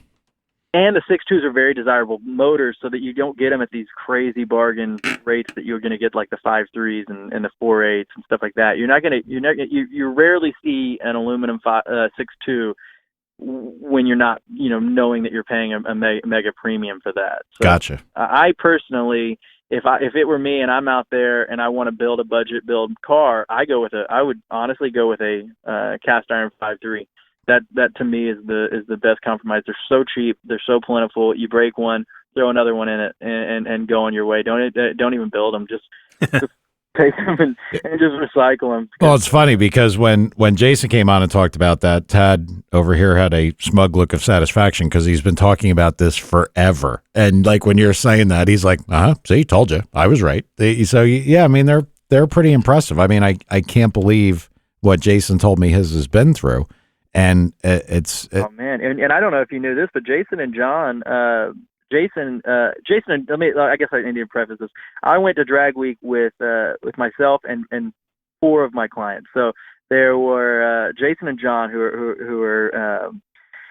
And the 6.2s are very desirable motors, so that you don't get them at these crazy bargain rates that you're going to get, like the 5.3s and the 4.8s and stuff like that. You rarely see an aluminum 6.2 when you're not, knowing that you're paying a mega premium for that. So Gotcha. I personally, if it were me and I'm out there and I want to build a budget build car, I would honestly go with a cast iron 5.3. That to me is the best compromise. They're so cheap, they're so plentiful. You break one, throw another one in it, and go on your way. Don't even build them. Just take them and just recycle them. Well, it's funny because when Jason came on and talked about that, Tad over here had a smug look of satisfaction because he's been talking about this forever. And like when you're saying that, he's like, see, told you, I was right. So yeah, I mean they're pretty impressive. I mean, I can't believe what Jason told me his has been through. And oh man, and I don't know if you knew this, but Jason and John, Jason, and I guess I need to preface this. I went to Drag Week with myself and 4 of my clients. So there were Jason and John, who are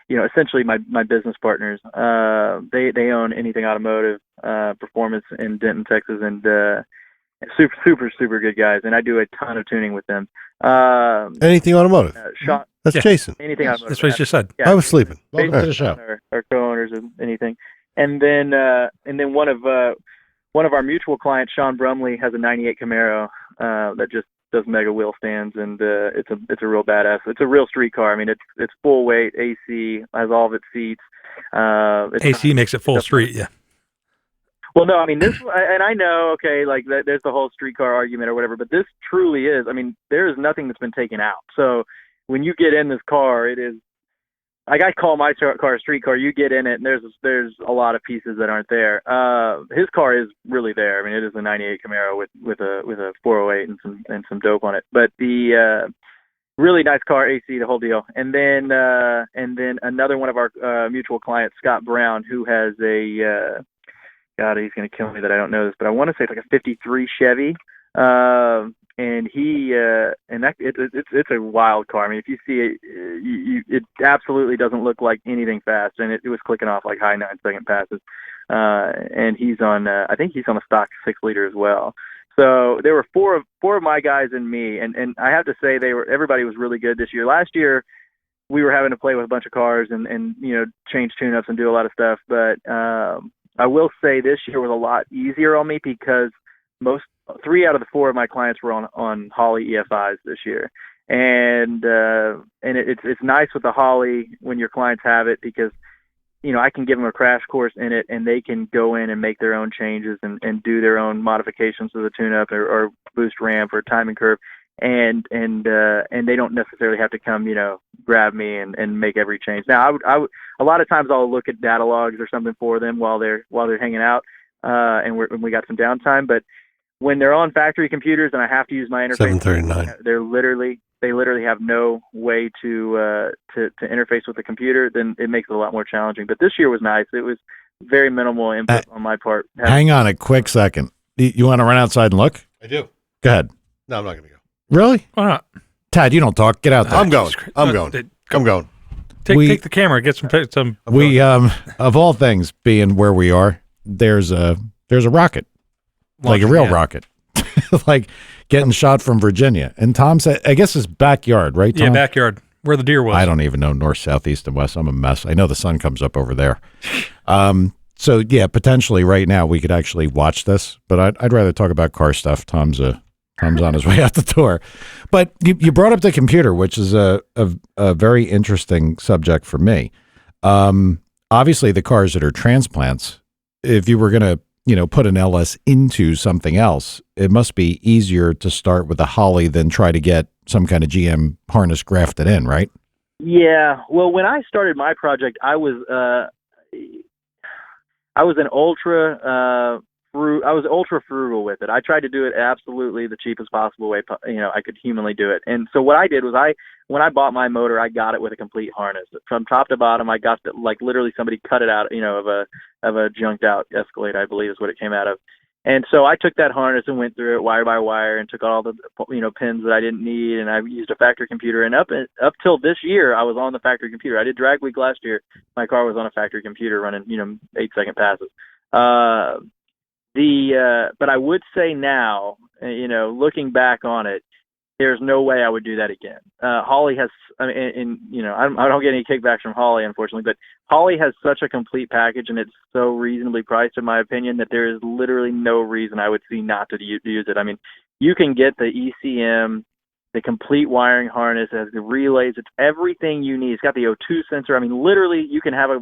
essentially my business partners. They own Anything Automotive Performance in Denton, Texas, and super good guys. And I do a ton of tuning with them. Anything Automotive. Sean. That's Jason. Anything Automotive. That's what he just said. Yeah. I was sleeping. Welcome to the show. Our co-owners of Anything, and then one of our mutual clients, Sean Brumley, has a '98 Camaro that just does mega wheel stands, and it's a real badass. It's a real street car. I mean, it's full weight, AC, has all of its seats. AC makes it full street, yeah. Well, no, I mean this, and I know, okay, like there's the whole streetcar argument or whatever, but this truly is. I mean, there is nothing that's been taken out. So when you get in this car, it is like I call my car a street car. You get in it, and there's a lot of pieces that aren't there. His car is really there. I mean, it is a '98 Camaro with a 408 and some dope on it. But the really nice car, AC, the whole deal. And then another one of our mutual clients, Scott Brown, who has a God, he's going to kill me that I don't know this, but I want to say it's like a '53 Chevy. And it's a wild car. I mean, if you see it, it absolutely doesn't look like anything fast, and it was clicking off like high 9-second passes. And he's on, I think he's on a stock 6 liter as well. So there were four of my guys and me, and I have to say everybody was really good this year. Last year we were having to play with a bunch of cars and change tune-ups and do a lot of stuff, but I will say this year was a lot easier on me because 3 out of the 4 of my clients were on Holley EFIs this year, and it's nice with the Holley when your clients have it because I can give them a crash course in it and they can go in and make their own changes and do their own modifications to the tune-up or boost ramp or timing curve, and they don't necessarily have to come grab me and make every change. Now I would a lot of times I'll look at data logs or something for them while they're hanging out and we got some downtime, but when they're on factory computers and I have to use my interface, 739. They literally have no way to interface with the computer. Then it makes it a lot more challenging. But this year was nice. It was very minimal input on my part. Hang on a quick second. You want to run outside and look? I do. Go ahead. No, I'm not going to go. Really? Why not? Tad, you don't talk. Get out there. I'm going. I'm going. Take the camera. Get some. We of all things, being where we are, there's a rocket. Like a real rocket, like getting shot from Virginia. And Tom said, I guess his backyard, right, Tom? Yeah, backyard. where the deer was. I don't even know north, south, east, and west. I'm a mess. I know the sun comes up over there. So yeah, potentially right now we could actually watch this, but I'd rather talk about car stuff. Tom's on his way out the door. But you brought up the computer, which is a very interesting subject for me. Obviously, the cars that are transplants, if you were going to put an LS into something else, it must be easier to start with a Holley than try to get some kind of GM harness grafted in, right? Yeah. Well, when I started my project, I was an ultra frugal with it. I tried to do it absolutely the cheapest possible way, I could humanly do it. And so what I did was when I bought my motor, I got it with a complete harness from top to bottom. I got literally somebody cut it out, of a junked out Escalade, I believe is what it came out of. And so I took that harness and went through it wire by wire and took all the, pins that I didn't need. And I used a factory computer. And up till this year, I was on the factory computer. I did drag week last year. My car was on a factory computer running, 8-second passes. But I would say now, looking back on it, there's no way I would do that again. Holley has, I don't get any kickbacks from Holley, unfortunately, but Holley has such a complete package and it's so reasonably priced, in my opinion, that there is literally no reason I would see not to use it. I mean, you can get the ECM, the complete wiring harness, it has the relays, it's everything you need. It's got the O2 sensor. I mean, literally, you can have an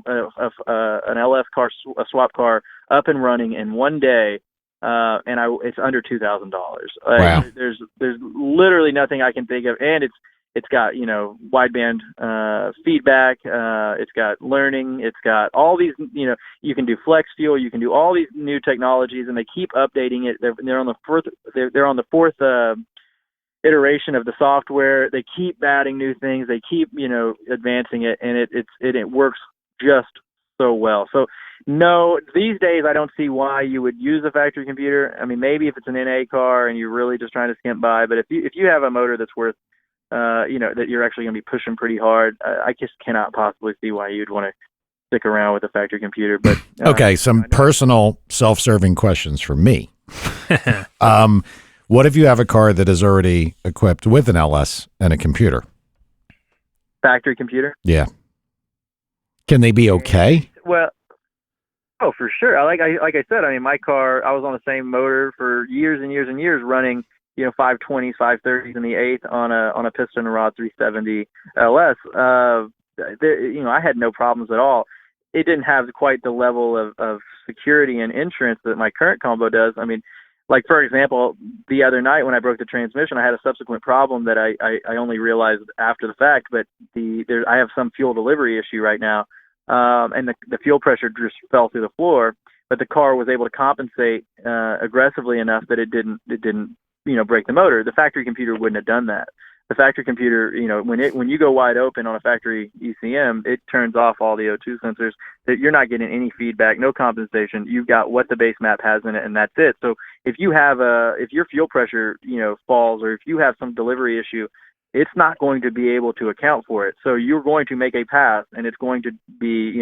LS car, a swap car, up and running in one day, it's under $2,000. Wow. There's literally nothing I can think of, and it's got wideband feedback. It's got learning. It's got all these. You can do flex fuel. You can do all these new technologies, and they keep updating it. They're on the fourth iteration of the software. They keep adding new things. They keep advancing it, and it works just so well. So no, these days I don't see why you would use a factory computer. I mean, maybe if it's an NA car and you're really just trying to skimp by, but if you have a motor that's worth that you're actually going to be pushing pretty hard, I just cannot possibly see why you'd want to stick around with a factory computer. But okay, some personal self-serving questions for me. What if you have a car that is already equipped with an LS and a computer? Factory computer? Yeah. Can they be okay? Well, oh, for sure. Like I said, I mean, my car, I was on the same motor for years and years and years, running 520s, 530s in the 8th on a piston rod 370 LS. I had no problems at all. It didn't have quite the level of security and insurance that my current combo does. I mean, like, for example, the other night when I broke the transmission, I had a subsequent problem that I only realized after the fact, but I have some fuel delivery issue right now, and the fuel pressure just fell through the floor, but the car was able to compensate aggressively enough that it didn't break the motor. The factory computer wouldn't have done that. The factory computer, when you go wide open on a factory ECM, it turns off all the O2 sensors. That you're not getting any feedback, no compensation. You've got what the base map has in it, and that's it. So if your fuel pressure, falls, or if you have some delivery issue, it's not going to be able to account for it. So you're going to make a pass, and it's going to be,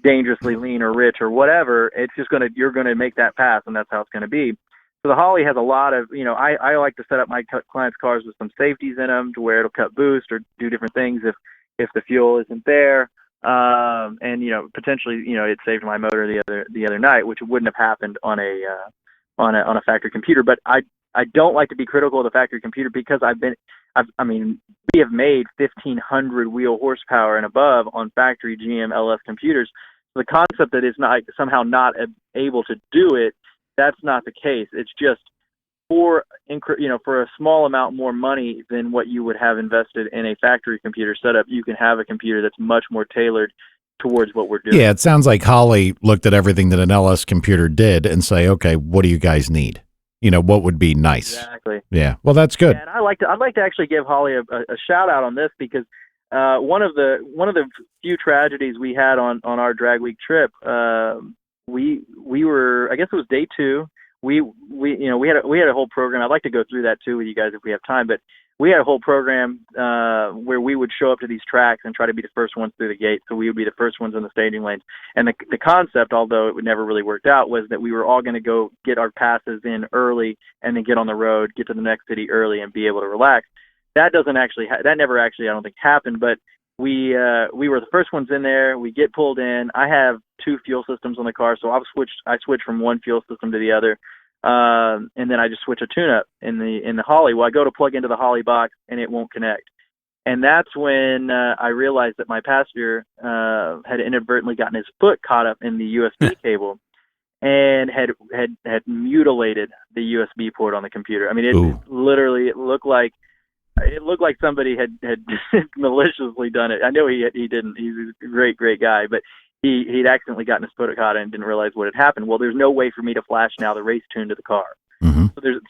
dangerously lean or rich or whatever. It's just you're going to make that pass, and that's how it's going to be. So the Holley has a lot of, I like to set up my clients' cars with some safeties in them to where it'll cut boost or do different things if the fuel isn't there. And potentially, it saved my motor the other night, which wouldn't have happened on a factory computer. But I don't like to be critical of the factory computer because we have made 1,500 wheel horsepower and above on factory GM LS computers. So the concept that it's not somehow not able to do it, that's not the case. It's just for a small amount more money than what you would have invested in a factory computer setup, you can have a computer that's much more tailored towards what we're doing. Yeah, it sounds like Holley looked at everything that an LS computer did and say, okay, what do you guys need? What would be nice? Exactly. Yeah. Well, that's good. Yeah, and I'd like to actually give Holley a shout out on this because one of the few tragedies we had on our drag week trip, we were, I guess it was day 2. We had a whole program. I'd like to go through that too with you guys if we have time, but we had a whole program where we would show up to these tracks and try to be the first ones through the gate. So we would be the first ones in the staging lanes. And the concept, although it would never really worked out, was that we were all going to go get our passes in early and then get on the road, get to the next city early and be able to relax. that doesn't actually that never actually I don't think happened. But we were the first ones in there. We get pulled in. I have 2 fuel systems on the car, so I switched from one fuel system to the other, and then I just switch a tune-up in the Holley. Well, I go to plug into the Holley box and it won't connect. And that's when I realized that my passenger had inadvertently gotten his foot caught up in the USB cable and had mutilated the USB port on the computer. I mean, it looked like somebody had maliciously done it. I know he didn't. He's a great guy, but he'd accidentally gotten his foot caught and didn't realize what had happened. Well, there's no way for me to flash now the race tune to the car. Mm-hmm.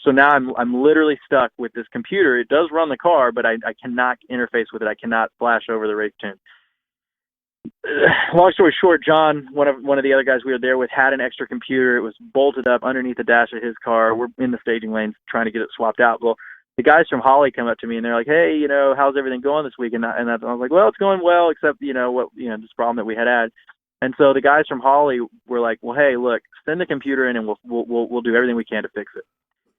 So now I'm literally stuck with this computer. It does run the car, but I cannot interface with it. I cannot flash over the race tune. Long story short, John, one of the other guys we were there with, had an extra computer. It was bolted up underneath the dash of his car. We're in the staging lanes trying to get it swapped out. Well, the guys from Holley come up to me and they're like, "Hey, how's everything going this week?" And I was like, "Well, it's going well, except this problem that we had." And so the guys from Holley were like, "Well, hey, look, send the computer in and we'll do everything we can to fix it."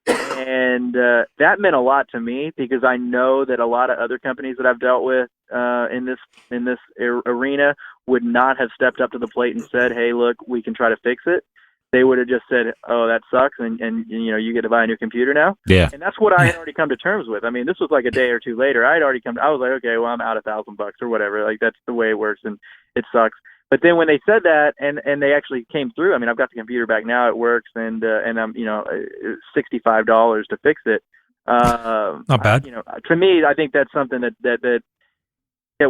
And that meant a lot to me because I know that a lot of other companies that I've dealt with in this arena would not have stepped up to the plate and said, "Hey, look, we can try to fix it." They would have just said, "Oh, that sucks, and you get to buy a new computer now." Yeah. And that's what I had already come to terms with. I mean, this was like a day or two later. I was like, okay, well, I'm out $1,000 or whatever. Like, that's the way it works, and it sucks. But then when they said that, and they actually came through. I mean, I've got the computer back now. It works, and I'm $65 to fix it. Not bad. To me, I think that's something that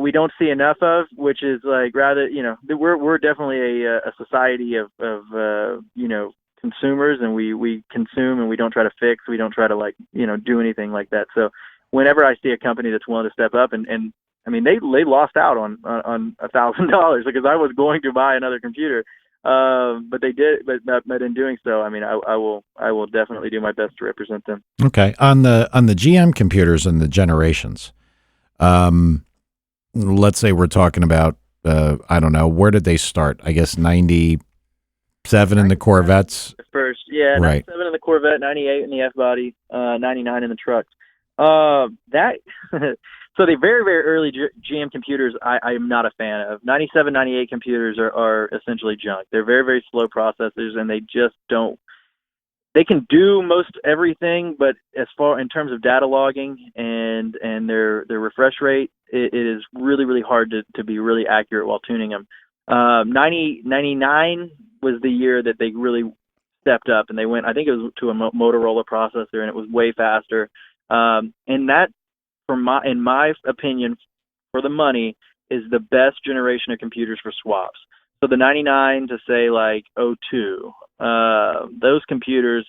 we don't see enough of, which is like rather, we're definitely a society of consumers, and we consume and we don't try to fix. We don't try to do anything like that. So whenever I see a company that's willing to step up and I mean, they lost out on $1,000 because I was going to buy another computer, but they did. But in doing so, I mean, I will definitely do my best to represent them. Okay, on the GM computers and the generations, let's say we're talking about I don't know, where did they start? I guess 97 in the Corvettes. First, yeah, right. 97 in the Corvette, 98 in the F body, 99 in the trucks. So the very, very early GM computers, I am not a fan of. 97, 98 computers are essentially junk. They're very, very slow processors, and they just don't. They can do most everything, but as far in terms of data logging and their refresh rate, it is really, really hard to be really accurate while tuning them. 99 was the year that they really stepped up, and they went. I think it was to a Motorola processor, and it was way faster. And that, in my opinion, for the money, is the best generation of computers for swaps. So the 99 to say like 02, those computers,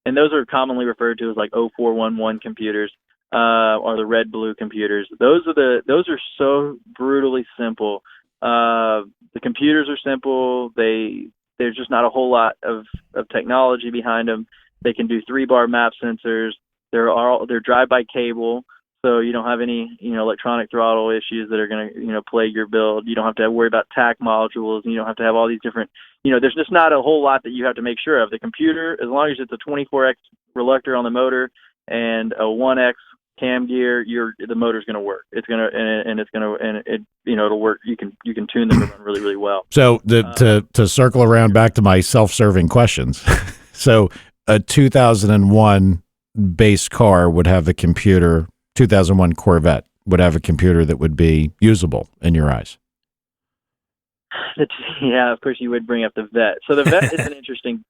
and those are commonly referred to as like 0411 computers, or the red blue computers. Those are so brutally simple. The computers are simple. There's just not a whole lot of technology behind them. They can do 3-bar map sensors. They're drive-by cable, so you don't have any electronic throttle issues that are going to plague your build. You don't have to worry about TAC modules, and you don't have to have all these different. There's just not a whole lot that you have to make sure of. The computer, as long as it's a 24x reluctor on the motor and a 1x cam gear, the motor's going to work. It's going to it'll work. You can tune them to run really, really well. So to circle around back to my self-serving questions. So a 2001 base car would have a computer. 2001 Corvette would have a computer that would be usable in your eyes. Yeah, of course you would bring up the Vet. So the Vet is an interesting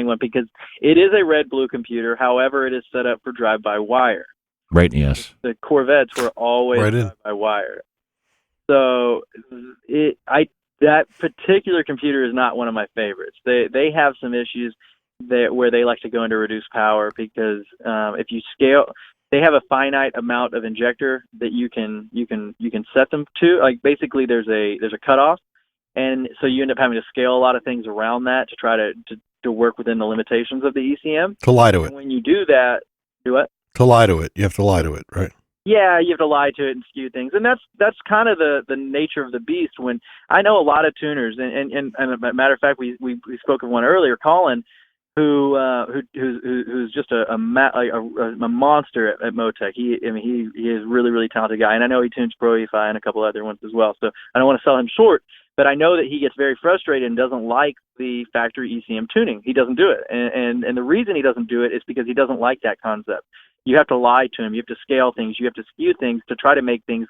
one because it is a red-blue computer. However, it is set up for drive-by-wire. Right, yes. The Corvettes were always drive-by-wire. So that particular computer is not one of my favorites. They have some issues where they like to go into reduced power because if you scale, they have a finite amount of injector that you can set them to. Like basically, there's a cutoff, and so you end up having to scale a lot of things around that to try to work within the limitations of the ECM. To lie to it. And when you do that, do what? To lie to it, you have to lie to it, right? Yeah, you have to lie to it and skew things, and that's kind of the nature of the beast. When I know a lot of tuners, and as a matter of fact, we spoke of one earlier, Colin. who's just a monster at Motec. He is really, really talented guy, and I know he tunes Pro EFI and a couple other ones as well. So I don't want to sell him short, but I know that he gets very frustrated and doesn't like the factory ECM tuning. He doesn't do it, and the reason he doesn't do it is because he doesn't like that concept. You have to lie to him. You have to scale things. You have to skew things to try to make things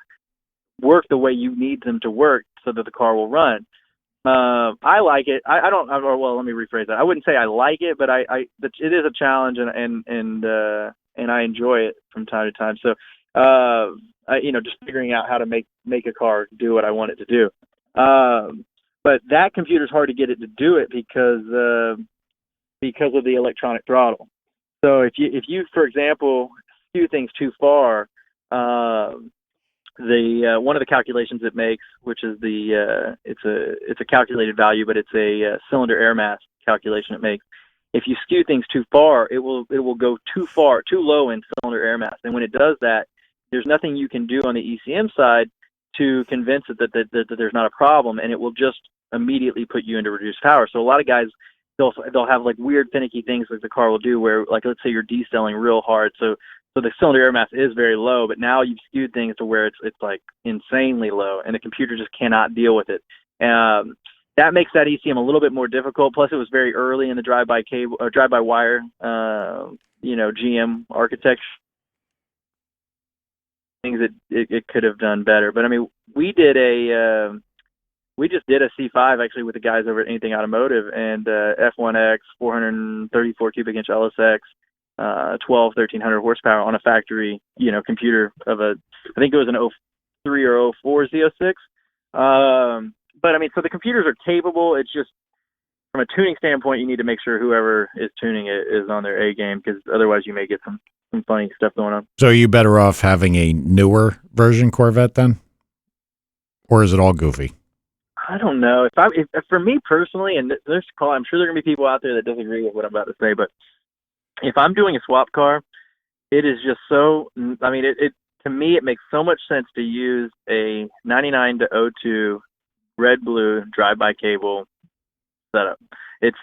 work the way you need them to work so that the car will run. I like it. I don't. Well, let me rephrase that. I wouldn't say I like it, but it is a challenge, and I enjoy it from time to time. So, just figuring out how to make a car do what I want it to do. But that computer's hard to get it to do it because of the electronic throttle. So if you, for example, skew things too far, one of the calculations it makes, which is it's a calculated value, but it's a cylinder air mass calculation it makes. If you skew things too far, it will go too low in cylinder air mass, and when it does that, there's nothing you can do on the ECM side to convince it that there's not a problem, and it will just immediately put you into reduced power. So a lot of guys, they'll have like weird finicky things like the car will do, where like let's say you're decelling real hard, so the cylinder air mass is very low, but now you've skewed things to where it's like insanely low, and the computer just cannot deal with it. That makes that ECM a little bit more difficult. Plus, it was very early in the drive-by-wire, GM architecture. Things that it could have done better. But I mean, we just did a C5 actually with the guys over at Anything Automotive, and F1X 434 cubic inch LSX. 1,300 horsepower on a factory, computer of I think it was an 03 or 04 Z06. But I mean, so the computers are capable. It's just from a tuning standpoint, you need to make sure whoever is tuning it is on their A game, because otherwise you may get some funny stuff going on. So are you better off having a newer version Corvette then? Or is it all goofy? I don't know. If for me personally, and there's I'm sure there are going to be people out there that disagree with what I'm about to say, but if I'm doing a swap car, it is just so, I mean, to me, it makes so much sense to use a 99 to 02 red-blue drive-by cable setup. It's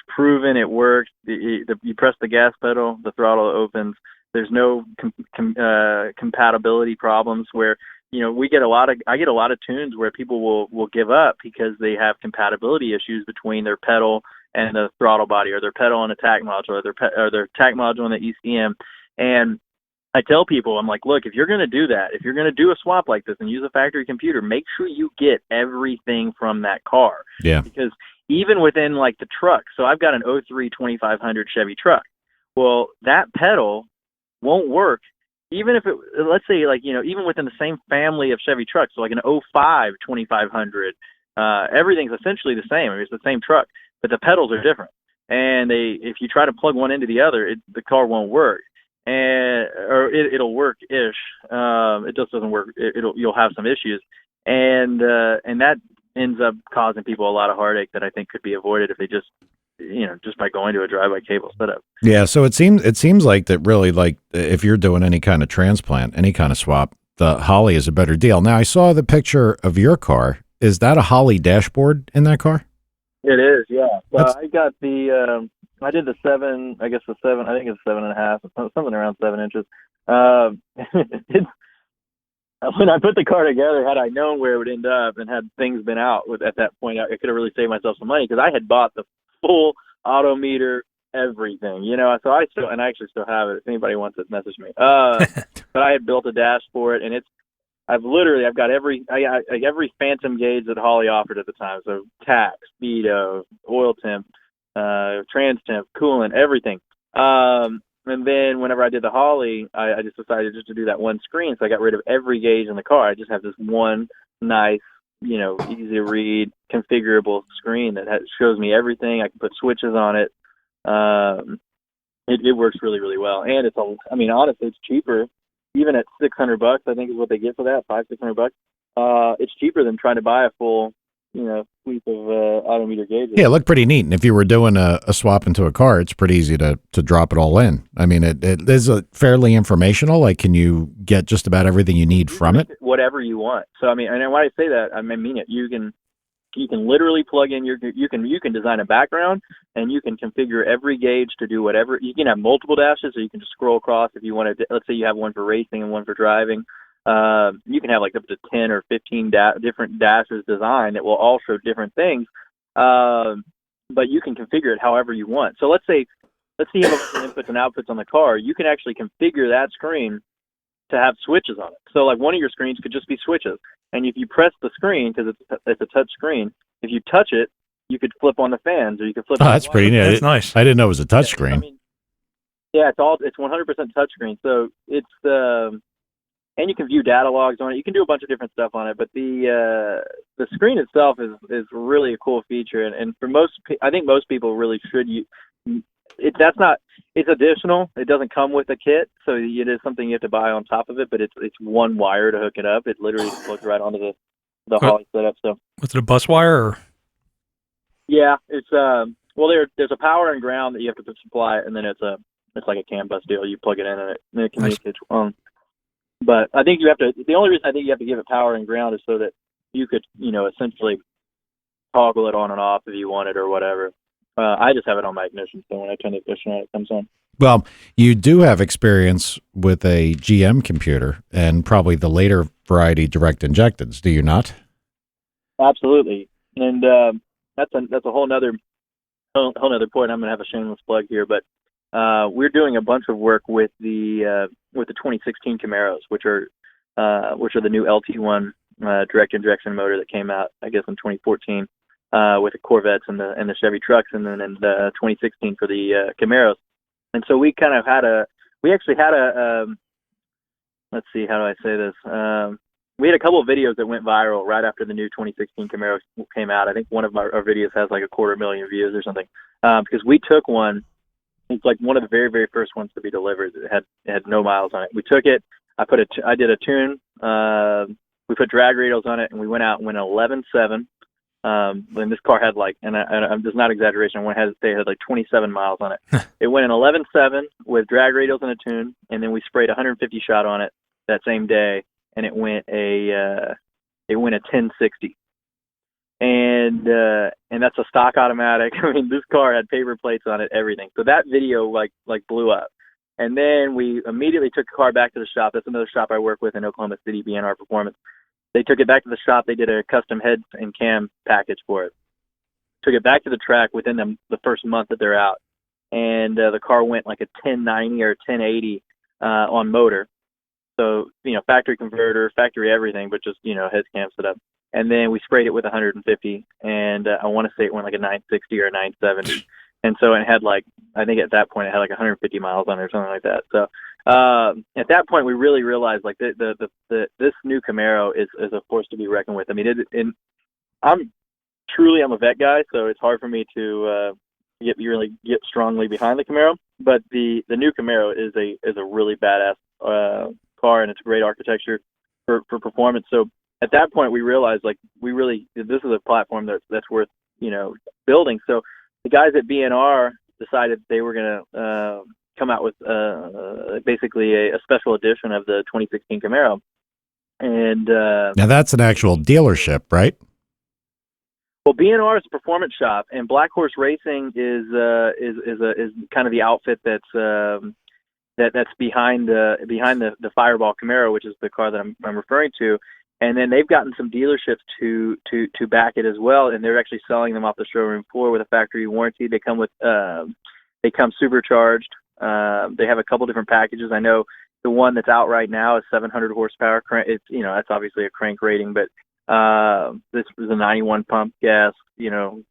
proven, it works. You press the gas pedal, the throttle opens. There's no compatibility problems where, I get a lot of tunes where people will give up because they have compatibility issues between their pedal and the throttle body, or their pedal and a tack module, or their tack module and the ECM. And I tell people, I'm like, look, if you're going to do that, if you're going to do a swap like this and use a factory computer, make sure you get everything from that car. Yeah. Because even within like the truck, so I've got an 03 2500 Chevy truck. Well, that pedal won't work. Even if let's say like, even within the same family of Chevy trucks, so like an 05 2500, everything's essentially the same. I mean, it's the same truck, but the pedals are different. And if you try to plug one into the other, the car won't work. It'll work-ish. It just doesn't work. You'll have some issues. And that ends up causing people a lot of heartache that I think could be avoided if they just by going to a drive-by cable setup. Yeah, so it seems like that really, like if you're doing any kind of transplant, any kind of swap, the Holley is a better deal. Now, I saw the picture of your car. Is that a Holley dashboard in that car? It is, yeah. I got I did the 7, I think it's 7.5, something around 7 inches. When I put the car together, had I known where it would end up and had things been out at that point, I could have really saved myself some money, because I had bought the full auto meter, everything, so I actually still have it. If anybody wants it, message me. But I had built a dash for it, and I've got every phantom gauge that Holley offered at the time. So tack, speedo, oil temp, trans temp, coolant, everything. And then whenever I did the Holley, I just decided just to do that one screen. So I got rid of every gauge in the car. I just have this one nice, easy to read, configurable screen that shows me everything. I can put switches on it. It works really, really well. And honestly, it's cheaper. Even at $600, I think is what they get for that, $500-600. It's cheaper than trying to buy a full, suite of auto meter gauges. Yeah, it looked pretty neat. And if you were doing a swap into a car, it's pretty easy to drop it all in. I mean, it is fairly informational. Like, can you get just about everything you need from it? Whatever you want. So, and when I say that, I mean it. You can You can literally plug in you can design a background, and you can configure every gauge to do whatever. You can have multiple dashes, so you can just scroll across if you want to. Let's say you have one for racing and one for driving. You can have like up to 10 or 15 different dashes designed that will all show different things. But you can configure it however you want. So let's say you have a bunch of inputs and outputs on the car. You can actually configure that screen to have switches on it. So like one of your screens could just be switches. And if you press the screen, because it's a touch screen, if you touch it, you could flip on the fans, or you could flip. Oh, that's pretty neat. That's nice. I didn't know it was a touch screen. I mean, yeah, it's 100% touch screen. So it's and you can view data logs on it. You can do a bunch of different stuff on it, but the screen itself is really a cool feature. And for I think most people really should use. It's additional. It doesn't come with a kit, so it is something you have to buy on top of it. But it's one wire to hook it up. It literally just plugs right onto the Holley setup. So was it a bus wire? Or? Yeah, it's there's a power and ground that you have to supply, and then it's like a CAN bus deal. You plug it in, and it communicates. But I think the only reason I think you have to give it power and ground is so that you could essentially toggle it on and off if you wanted or whatever. I just have it on my ignition, so when I turn the ignition on, it comes on. Well, you do have experience with a GM computer and probably the later variety direct injecteds, do you not? Absolutely, and that's a whole nother point. I'm going to have a shameless plug here, but we're doing a bunch of work with the 2016 Camaros, which are the new LT1 direct injection motor that came out, I guess, in 2014. With the Corvettes and the Chevy trucks, and then in the 2016 for the Camaros. And so we kind of let's see, how do I say this? We had a couple of videos that went viral right after the new 2016 Camaro came out. I think one of our videos has like 250,000 views or something. Because we took one, it's like one of the very, very first ones to be delivered. It had no miles on it. We took it, I did a tune, we put drag radials on it, and we went out and went 11.7. And this car had I'm just not exaggeration. I want to say it had like 27 miles on it. It went in 11.7 with drag radials and a tune, and then we sprayed 150 shot on it that same day, and it went a 1060. And that's a stock automatic. I mean, this car had paper plates on it, everything. So that video like blew up. And then we immediately took the car back to the shop. That's another shop I work with in Oklahoma City, BNR Performance. They took it back to the shop. They did a custom head and cam package for it. Took it back to the track within the first month that they're out. And the car went like a 1090 or 1080 on motor. So, factory converter, factory everything, but just, head cam setup. And then we sprayed it with 150. And I want to say it went like a 960 or a 970. And so it had I think at that point it had like 150 miles on it or something like that. So at that point we really realized this new Camaro is a force to be reckoned with. I mean, I'm a vet guy, so it's hard for me to get strongly behind the Camaro. But the new Camaro is a really badass car, and it's a great architecture for performance. So at that point we realized this is a platform that's worth building. So the guys at BNR decided they were going to come out with basically a special edition of the 2016 Camaro. And now that's an actual dealership, right? Well, BNR is a performance shop, and Black Horse Racing is kind of the outfit that's behind the Fireball Camaro, which is the car that I'm referring to. And then they've gotten some dealerships to back it as well, and they're actually selling them off the showroom floor with a factory warranty. They come supercharged. They have a couple different packages. I know the one that's out right now is 700 horsepower. It's that's obviously a crank rating, but this is a 91 pump gas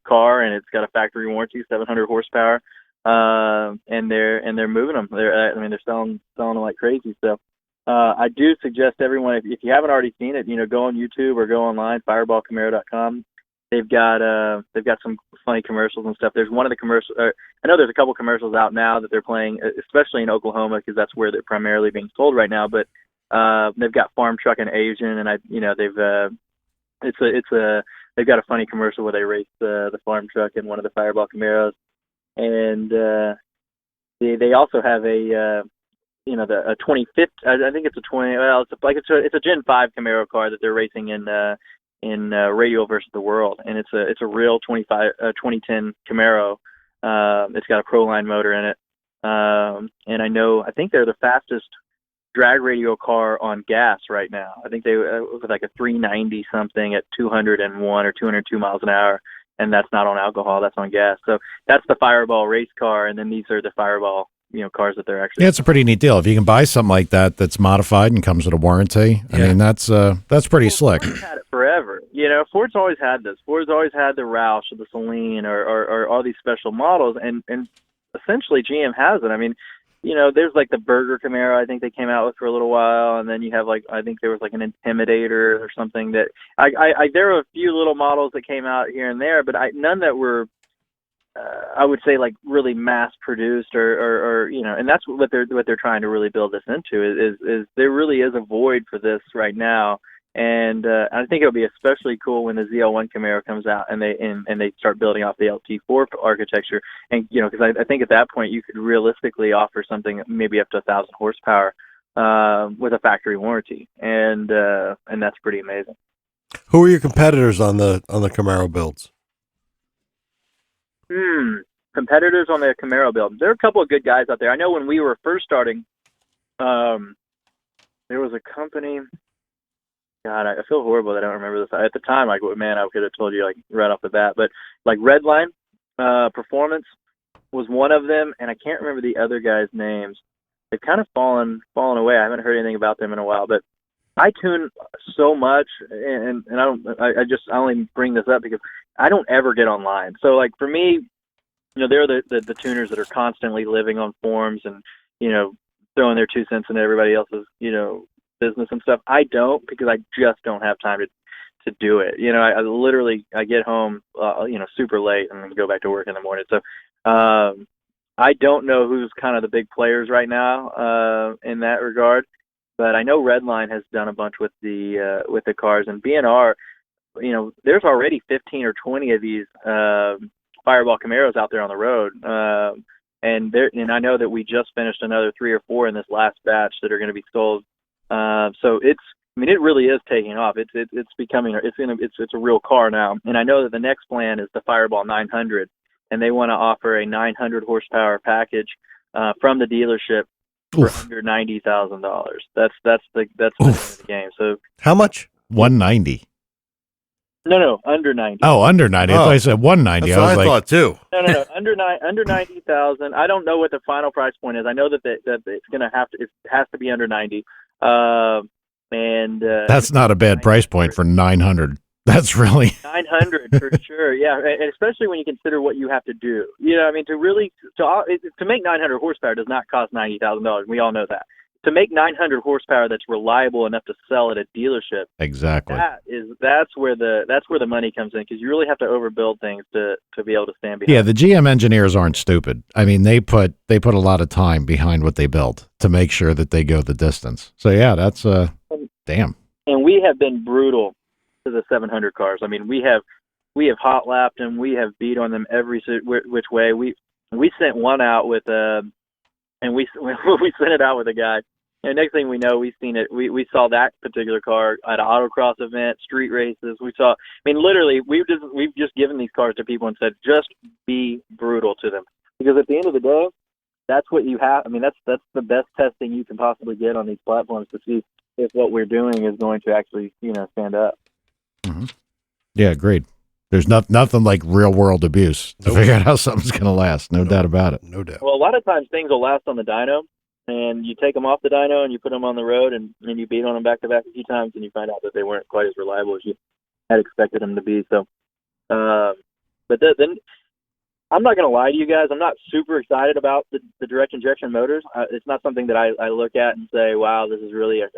car, and it's got a factory warranty, 700 horsepower. And they're moving them. They're selling them like crazy. So. I do suggest everyone, if you haven't already seen it, go on YouTube or go online, fireballcamaro.com. They've got some funny commercials and stuff. There's one of the commercials. I know there's a couple commercials out now that they're playing, especially in Oklahoma, because that's where they're primarily being sold right now. But they've got Farm Truck and Asian, and they've got a funny commercial where they race the farm truck in one of the Fireball Camaros, and they also have a 25th. I think it's a 20. Well, it's a Gen 5 Camaro car that they're racing in Radio versus the World, and it's a real 2010 Camaro. It's got a Proline motor in it, and I think they're the fastest drag radio car on gas right now. I think they was like a 390 something at 201 or 202 miles an hour, and that's not on alcohol, that's on gas. So that's the Fireball race car, and then these are the Fireball, cars that they're actually. Yeah, it's a pretty neat deal. If you can buy something like that that's modified and comes with a warranty, I mean, that's pretty slick. Ford's had it forever. Ford's always had this. Ford's always had the Roush or the Celine or all these special models, and essentially GM has it. I mean, there's like the Burger Camaro I think they came out with for a little while, and then you have I think there was like an Intimidator or something that there were a few little models that came out here and there, but none that were I would say like really mass produced or and that's what they're trying to really build this into is there really is a void for this right now. And I think it'll be especially cool when the ZL1 Camaro comes out and they start building off the LT4 architecture. And because I think at that point you could realistically offer something maybe up to 1,000 horsepower with a factory warranty, and that's pretty amazing. Who are your competitors on the Camaro builds? Competitors on the Camaro build. There are a couple of good guys out there. I know when we were first starting, there was a company. God, I feel horrible that I don't remember this. At the time, I could have told you like right off the bat. But like Redline Performance was one of them, and I can't remember the other guys' names. They've kind of fallen away. I haven't heard anything about them in a while. But I tune so much, and I only bring this up because I don't ever get online. So like for me, they're the tuners that are constantly living on forums and throwing their 2 cents into everybody else's business and stuff. I don't, because I just don't have time to do it. I literally get home super late and then go back to work in the morning. So I don't know who's kind of the big players right now in that regard, but I know Redline has done a bunch with the cars, and B&R, there's already 15 or 20 of these Fireball Camaros out there on the road. And I know that we just finished another 3 or 4 in this last batch that are going to be sold. So it really is taking off. It's becoming, it's a real car now. And I know that the next plan is the Fireball 900, and they want to offer a 900 horsepower package, from the dealership for under $90,000. That's the name of the game. So how much? 190. No, under 90. Oh, under 90. I thought you said 190. That's what I thought too. No, under 90,000. I don't know what the final price point is. I know that it's going to it has to be under 90. That's not a bad price point for 900. That's really 900 for sure. Yeah, and especially when you consider what you have to do. To make 900 horsepower does not cost $90,000. We all know that. To make 900 horsepower that's reliable enough to sell at a dealership, exactly. That's where the money comes in, because you really have to overbuild things to be able to stand behind. Yeah, the GM engineers aren't stupid. I mean, they put a lot of time behind what they build to make sure that they go the distance. So yeah, that's damn. And we have been brutal to the 700 cars. I mean, we have hot lapped them, we have beat on them every which way. We sent one out with and we sent it out with a guy. And next thing we know, we saw that particular car at an autocross event, street races. Literally, we've just given these cars to people and said, just be brutal to them, because at the end of the day, that's what you have. I mean, that's the best testing you can possibly get on these platforms to see if what we're doing is going to actually stand up. Mm-hmm. Yeah, agreed. There's nothing like real world abuse to figure out how something's going to last. No doubt about it. No doubt. Well, a lot of times things will last on the dyno, and you take them off the dyno and you put them on the road and you beat on them back to back a few times, and you find out that they weren't quite as reliable as you had expected them to be. So, but then I'm not going to lie to you guys. I'm not super excited about the direct injection motors. It's not something that I look at and say, wow, this is really a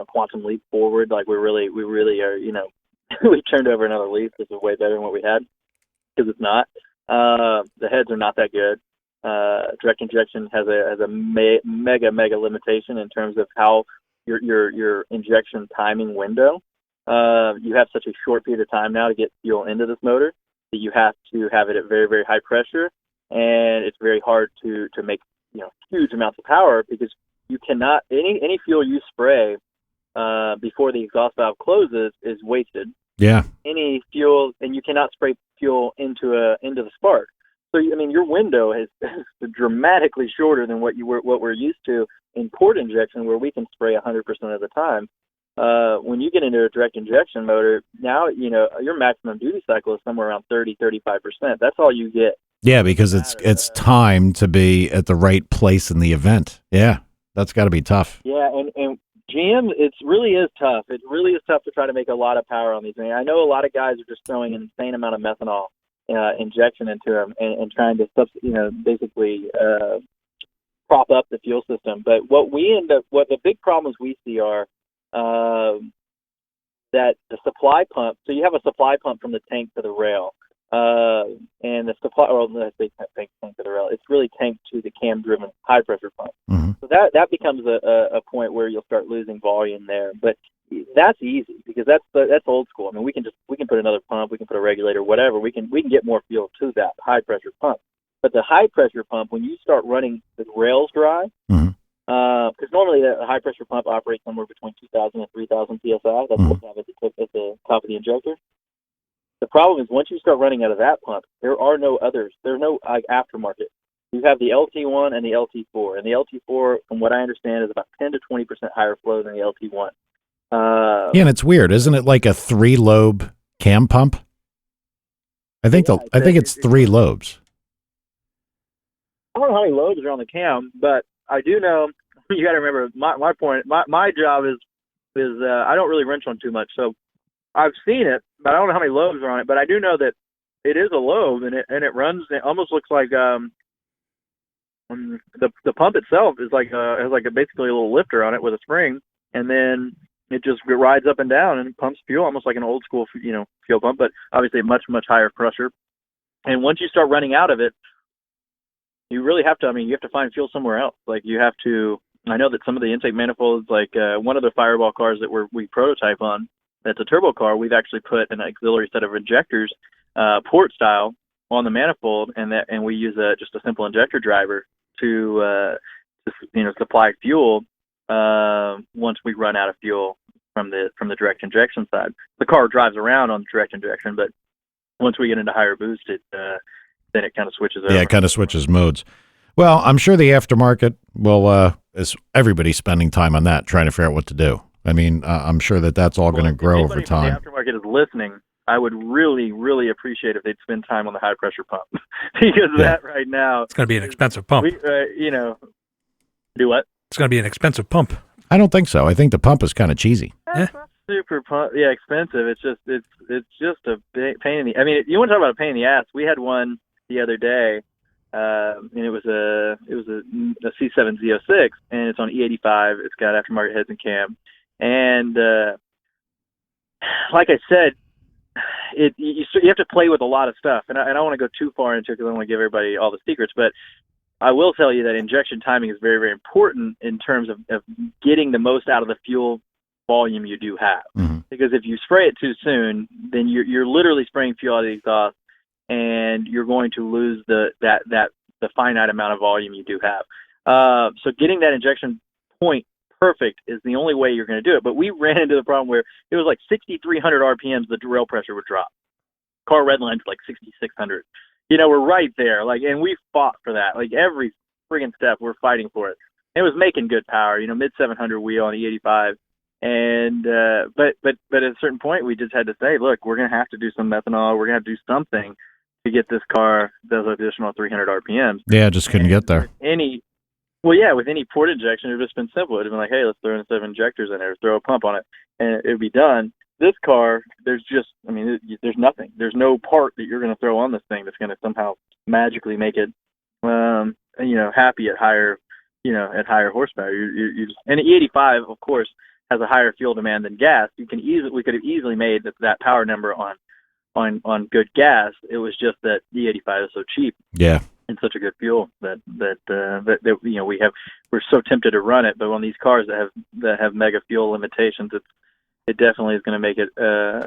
quantum leap forward. Like we really are, we turned over another leaf. This is way better than what we had, because it's not. The heads are not that good. Direct injection has a mega limitation in terms of how your injection timing window. You have such a short period of time now to get fuel into this motor that you have to have it at very, very high pressure, and it's very hard to make huge amounts of power, because you cannot any fuel you spray before the exhaust valve closes is wasted, Yeah. any fuel, and you cannot spray fuel into the spark. So I mean, your window is dramatically shorter than what we're used to in port injection, where we can spray 100% of the time. When you get into a direct injection motor, now your maximum duty cycle is somewhere around 30-35%. That's all you get. Yeah, because it's time to be at the right place in the event. Yeah, that's got to be tough. Yeah, and GM, it really is tough. It really is tough to try to make a lot of power on these things. I know a lot of guys are just throwing an insane amount of methanol injection into them and trying to basically prop up the fuel system. But what the big problems we see are that the supply pump. So you have a supply pump from the tank to the rail. And the supply, or let's say tank to the rail, it's really tanked to the cam-driven high-pressure pump. Mm-hmm. So that becomes a point where you'll start losing volume there. But that's easy because that's old school. I mean, we can put another pump, we can put a regulator, whatever. We can get more fuel to that high-pressure pump. But the high-pressure pump, when you start running the rails dry, because normally the high-pressure pump operates somewhere between 2,000 and 3,000 psi. That's what we have at the top of the injector. The problem is once you start running out of that pump, there are no others. There's no aftermarket. You have the LT1 and the LT4. And the LT4, from what I understand, is about 10 to 20% higher flow than the LT1. Yeah, and it's weird. Isn't it like a 3-lobe cam pump? I think it's 3 lobes. I don't know how many lobes are on the cam, but I do know, you got to remember, my point, my job is I don't really wrench on too much. So I've seen it, but I don't know how many lobes are on it. But I do know that it is a lobe, and it runs. It almost looks like the pump itself is has basically a little lifter on it with a spring, and then it just rides up and down and pumps fuel, almost like an old school fuel pump, but obviously a much higher pressure. And once you start running out of it, you really have to. I mean, you have to find fuel somewhere else. Like you have to. I know that some of the intake manifolds, like one of the Fireball cars that we prototype on. That's a turbo car. We've actually put an auxiliary set of injectors, port style, on the manifold, and we use just a simple injector driver to supply fuel once we run out of fuel from the direct injection side. The car drives around on direct injection, but once we get into higher boost, then it kind of switches over. Yeah, it kind of switches modes. Well, I'm sure the aftermarket is everybody's spending time on that, trying to figure out what to do. I mean, I'm sure that's all going to grow over time. If the aftermarket is listening, I would really, really appreciate if they'd spend time on the high-pressure pump because that right now... It's going to be an expensive pump. Do what? It's going to be an expensive pump. I don't think so. I think the pump is kind of cheesy. Super pump. Yeah, expensive. It's just a big pain in the... I mean, you want to talk about a pain in the ass. We had one the other day, and it was a C7 Z06, and it's on E85. It's got aftermarket heads and cam. And like I said, you have to play with a lot of stuff, and I don't want to go too far into it because I don't want to give everybody all the secrets. But I will tell you that injection timing is very, very important in terms of getting the most out of the fuel volume you do have. Mm-hmm. Because if you spray it too soon, then you're literally spraying fuel out of the exhaust, and you're going to lose the finite amount of volume you do have. So getting that injection point perfect is the only way you're going to do it. But we ran into the problem where it was like 6,300 RPMs, the rail pressure would drop. Car redlined like 6,600. We're right there. And we fought for that. Like every friggin' step, we're fighting for it. It was making good power, mid 700 wheel on E85. And, but at a certain point, we just had to say, look, we're going to have to do some methanol. We're going to have to do something to get this car those additional 300 RPMs. Yeah, just couldn't get there. With any port injection, it would have just been simple. It would have been like, hey, let's throw in a set of injectors in there, throw a pump on it, and it would be done. This car, there's nothing. There's no part that you're going to throw on this thing that's going to somehow magically make it, happy at higher horsepower. And the E85, of course, has a higher fuel demand than gas. We could have easily made that power number on good gas. It was just that the E85 is so cheap. Yeah. And such a good fuel that we're so tempted to run it, but on these cars that have mega fuel limitations, it definitely is going to make it.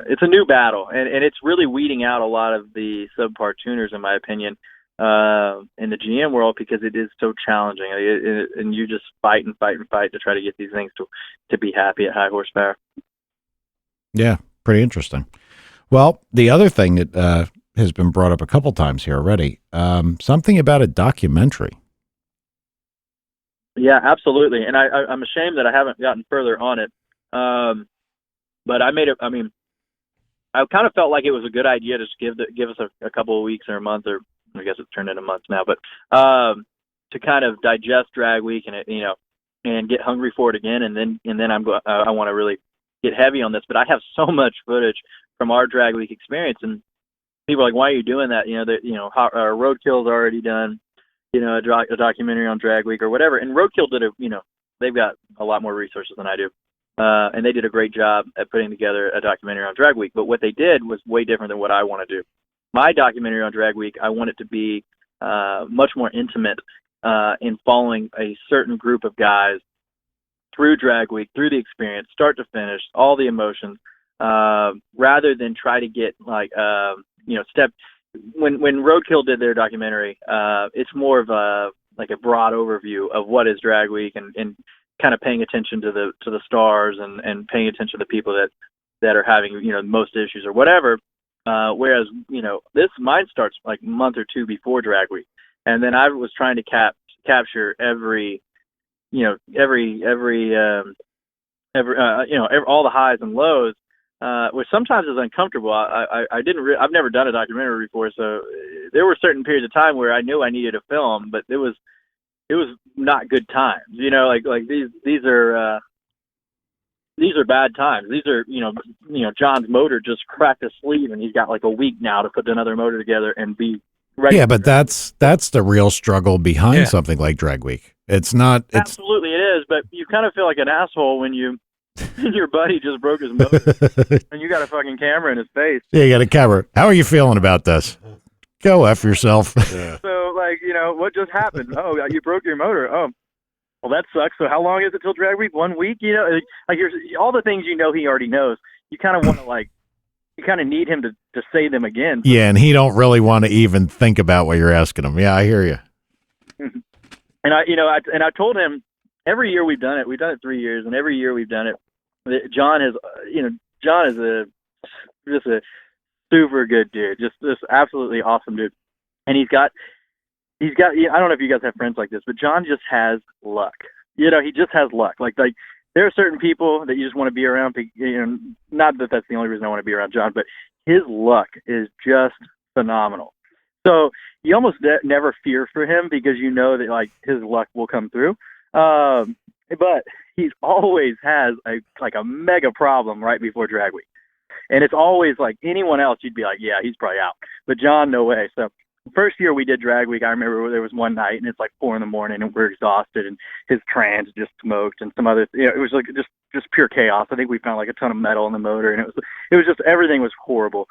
It's a new battle, and it's really weeding out a lot of the subpar tuners, in my opinion, in the GM world because it is so challenging, and you just fight to try to get these things to be happy at high horsepower. Yeah, pretty interesting. Well, the other thing that has been brought up a couple times here already, something about a documentary. Yeah, absolutely. And I'm ashamed that I haven't gotten further on it. But I kind of felt like it was a good idea to just give us a couple of weeks or a month, or I guess it's turned into months now, but to kind of digest Drag Week and get hungry for it again. And then I want to really get heavy on this, but I have so much footage from our Drag Week experience, and people are like, why are you doing that? Our Roadkill's already done, a documentary on Drag Week or whatever. And Roadkill did they've got a lot more resources than I do. And they did a great job at putting together a documentary on Drag Week. But what they did was way different than what I want to do. My documentary on Drag Week, I want it to be much more intimate in following a certain group of guys through Drag Week, through the experience, start to finish, all the emotions, rather than try to get step. When Roadkill did their documentary, it's more of a broad overview of what is Drag Week and kind of paying attention to the stars and paying attention to the people that are having most issues or whatever. Whereas mine starts like a month or two before Drag Week, and then I was trying to capture every all the highs and lows, which sometimes is uncomfortable. I've never done a documentary before, so there were certain periods of time where I knew I needed to film, but it was not good times. These are bad times. These are John's motor just cracked a sleeve, and he's got like a week now to put another motor together and be ready. Yeah, but that's the real struggle behind something like Drag Week. It's not. Absolutely, it is. But you kind of feel like an asshole when your buddy just broke his motor and you got a fucking camera in his face. Yeah, you got a camera. How are you feeling about this? Go F yourself. Yeah. So, what just happened? Oh, you broke your motor. Oh, well, that sucks. So how long is it till Drag Week? 1 week? Here's all the things he already knows. You kind of want to you kind of need him to say them again. Yeah, and he don't really want to even think about what you're asking him. Yeah, I hear you. And I told him every year we've done it. We've done it 3 years, and every year we've done it. John is just a super good dude, just this absolutely awesome dude, and he's got. I don't know if you guys have friends like this, but John just has luck. He just has luck. Like there are certain people that you just want to be around. Not that that's the only reason I want to be around John, but his luck is just phenomenal. So you almost never fear for him because you know that his luck will come through. But he always has a mega problem right before Drag Week. And it's always like anyone else, you'd be like, yeah, he's probably out. But John, no way. So first year we did Drag Week, I remember there was one night and it's like 4 a.m. and we're exhausted and his trans just smoked and some other, it was like just pure chaos. I think we found like a ton of metal in the motor and it was just, everything was horrible.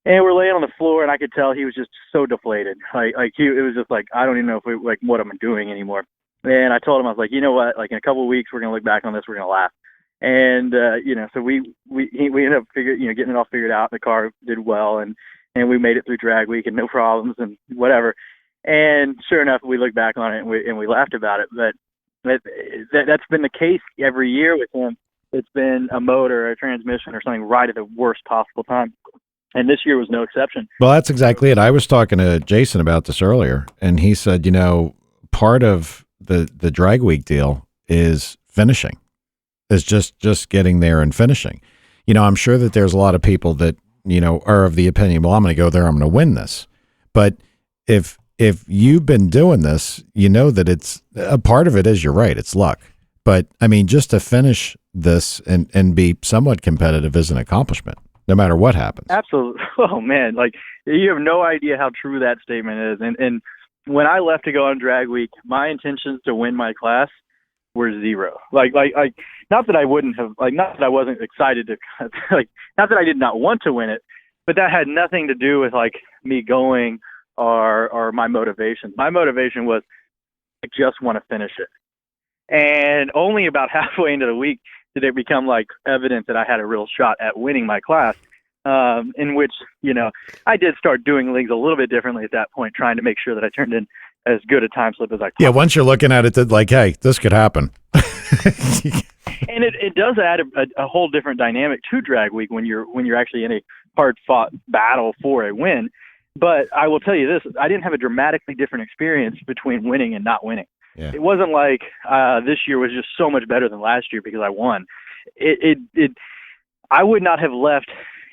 And we're laying on the floor and I could tell he was just so deflated. It was just like, I don't even know what I'm doing anymore. And I told him, I was like, you know what, in a couple of weeks, we're going to look back on this, we're going to laugh. And, so we ended up getting it all figured out. The car did well and we made it through Drag Week and no problems and whatever. And sure enough, we looked back on it and we laughed about it. But that's been the case every year with him. It's been a motor, a transmission, or something right at the worst possible time. And this year was no exception. Well, that's exactly it. I was talking to Jason about this earlier, and he said, part of the Drag Week deal is finishing, is just getting there and finishing. I'm sure that there's a lot of people that, are of the opinion, well, I'm going to go there, I'm going to win this. But if you've been doing this, that it's a part of it is, you're right, it's luck. But I mean, just to finish this and be somewhat competitive is an accomplishment, no matter what happens. Absolutely. Oh man, you have no idea how true that statement is. And when I left to go on Drag Week, my intentions to win my class were zero. Not that I wouldn't have, not that I wasn't excited to, not that I did not want to win it, but that had nothing to do with me going or my motivation. My motivation was I just want to finish it. And only about halfway into the week did it become evident that I had a real shot at winning my class, in which, I did start doing leagues a little bit differently at that point, trying to make sure that I turned in as good a time slip as I could. Yeah, once you're looking at it, hey, this could happen. And it does add a whole different dynamic to drag week when you're actually in a hard fought battle for a win. But I will tell you this: I didn't have a dramatically different experience between winning and not winning. Yeah. It wasn't like this year was just so much better than last year because I won. I would not have left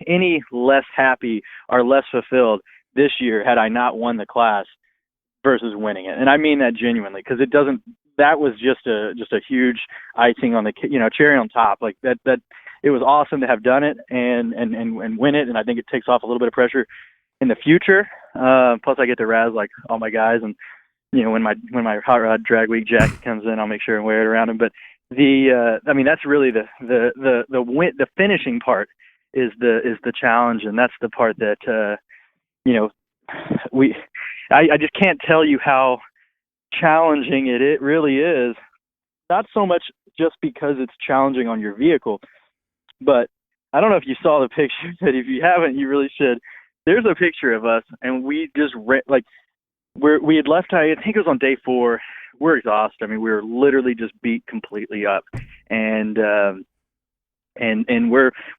any less happy or less fulfilled this year had I not won the class versus winning it. And I mean that genuinely, because that was just a huge icing on the, cherry on top. Like that it was awesome to have done it and win it. And I think it takes off a little bit of pressure in the future. Plus I get to razz like all my guys, and when my hot rod drag week jacket comes in, I'll make sure and wear it around them. But that's really the finishing part is the challenge, and that's the part that I just can't tell you how challenging it really is. Not so much just because it's challenging on your vehicle, but I don't know if you saw the picture, but if you haven't, you really should. There's a picture of us, and we just we had left. I think it was on day 4. We're exhausted. I mean, we were literally just beat completely up, and we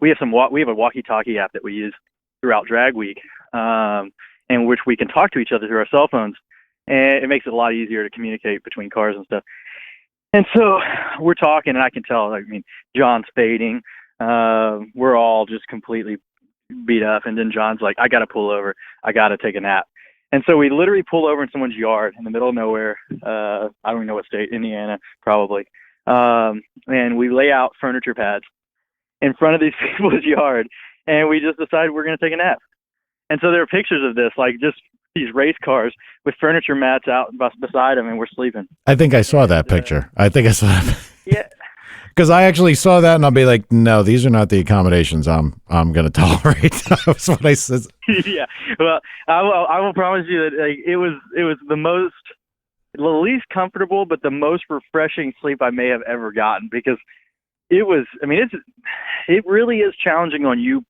have a walkie-talkie app that we use throughout drag week, in which we can talk to each other through our cell phones, and it makes it a lot easier to communicate between cars and stuff. And so we're talking, and I can tell. I mean, John's fading. We're all just completely beat up, and then John's like, "I got to pull over. I got to take a nap." And so we literally pull over in someone's yard in the middle of nowhere. I don't even know what state, Indiana, probably. And we lay out furniture pads in front of these people's yard, and we just decided we're going to take a nap. And so there are pictures of this, like just these race cars with furniture mats out beside them, and we're sleeping. I think I saw that picture. I think I saw that. Yeah. Because I actually saw that, and I'll be like, no, these are not the accommodations I'm going to tolerate. That's what I said. Yeah. Well, I will promise you that it was the least comfortable, but the most refreshing sleep I may have ever gotten, because it was. I mean, it really is challenging on you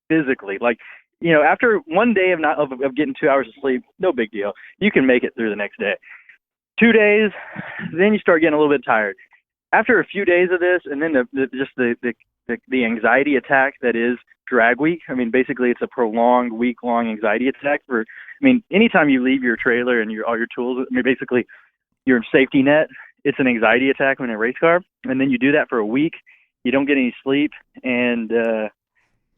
physically. Like, after one day of getting 2 hours of sleep, no big deal. You can make it through the next day. 2 days, then you start getting a little bit tired. After a few days of this, and then the anxiety attack that is drag week. I mean, basically, it's a prolonged week-long anxiety attack. Anytime you leave your trailer and all your tools, basically your safety net, it's an anxiety attack when in a race car. And then you do that for a week. You don't get any sleep, and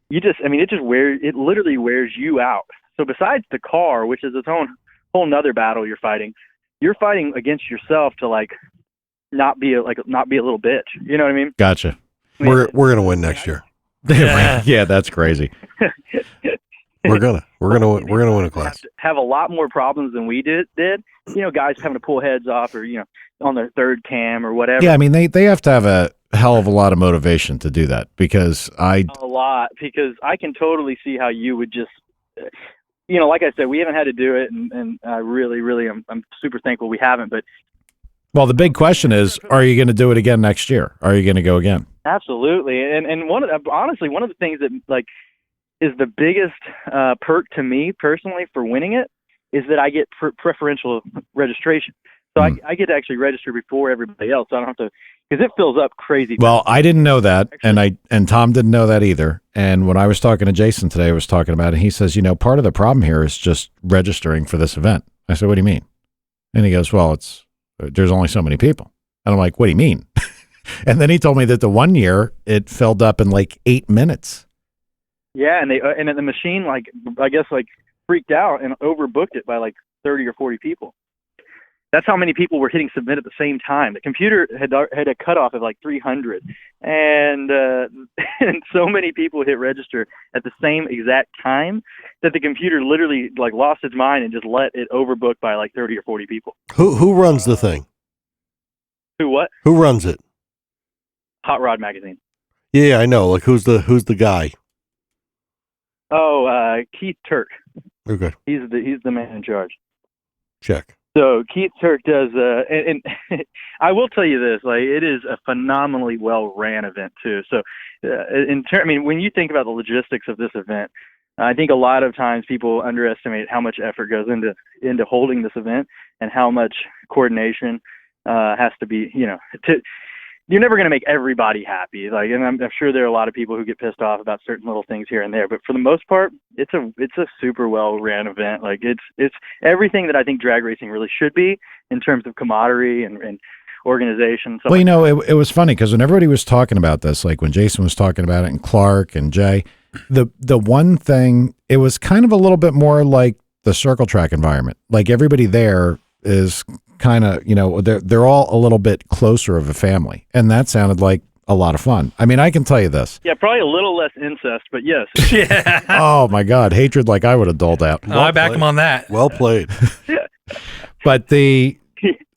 it literally wears you out. So besides the car, which is its own whole nother battle you're fighting against yourself to not be a little bitch. You know what I mean? Gotcha. We're gonna win next year. Yeah, that's crazy. We're gonna win a class. Have a lot more problems than we did. Guys having to pull heads off, or on their third cam or whatever. Yeah, I mean they have to have a hell of a lot of motivation to do that, because I can totally see how you would just. Like I said, we haven't had to do it, and I really, I'm super thankful we haven't. But well, the big question is, are you going to do it again next year? Are you going to go again? Absolutely, and one of the things that is the biggest perk to me personally for winning it is that I get preferential registration. So I get to actually register before everybody else. So I don't have to, because it fills up crazy. Well, I didn't know that, and Tom didn't know that either. And when I was talking to Jason today, I was talking about it, and he says, part of the problem here is just registering for this event. I said, what do you mean? And he goes, well, there's only so many people. And I'm like, what do you mean? And then he told me that the one year it filled up in 8 minutes. Yeah, and the machine freaked out and overbooked it by 30 or 40 people. That's how many people were hitting submit at the same time. The computer had a cutoff of 300, and so many people hit register at the same exact time that the computer literally lost its mind and just let it overbook by 30 or 40 people. Who runs the thing? What? Who runs it? Hot Rod Magazine. Yeah, I know. Who's the guy? Oh, Keith Turk. Okay. He's the man in charge. Check. So Keith Turk does, and I will tell you this: it is a phenomenally well-ran event too. So, when you think about the logistics of this event, I think a lot of times people underestimate how much effort goes into holding this event and how much coordination has to be. you're never going to make everybody happy. Like, and I'm sure there are a lot of people who get pissed off about certain little things here and there, but for the most part, it's a super well ran event. Like it's everything that I think drag racing really should be in terms of camaraderie and organization. Well, it was funny because when everybody was talking about this, like when Jason was talking about it and Clark and Jay, the one thing, it was kind of a little bit more like the circle track environment. Like everybody there is kind of, they're all a little bit closer of a family. And that sounded like a lot of fun. I mean, I can tell you this. Yeah, probably a little less incest, but yes. Yeah. Oh my God. Hatred like I would have doled out. I back him on that. Well played. Yeah. But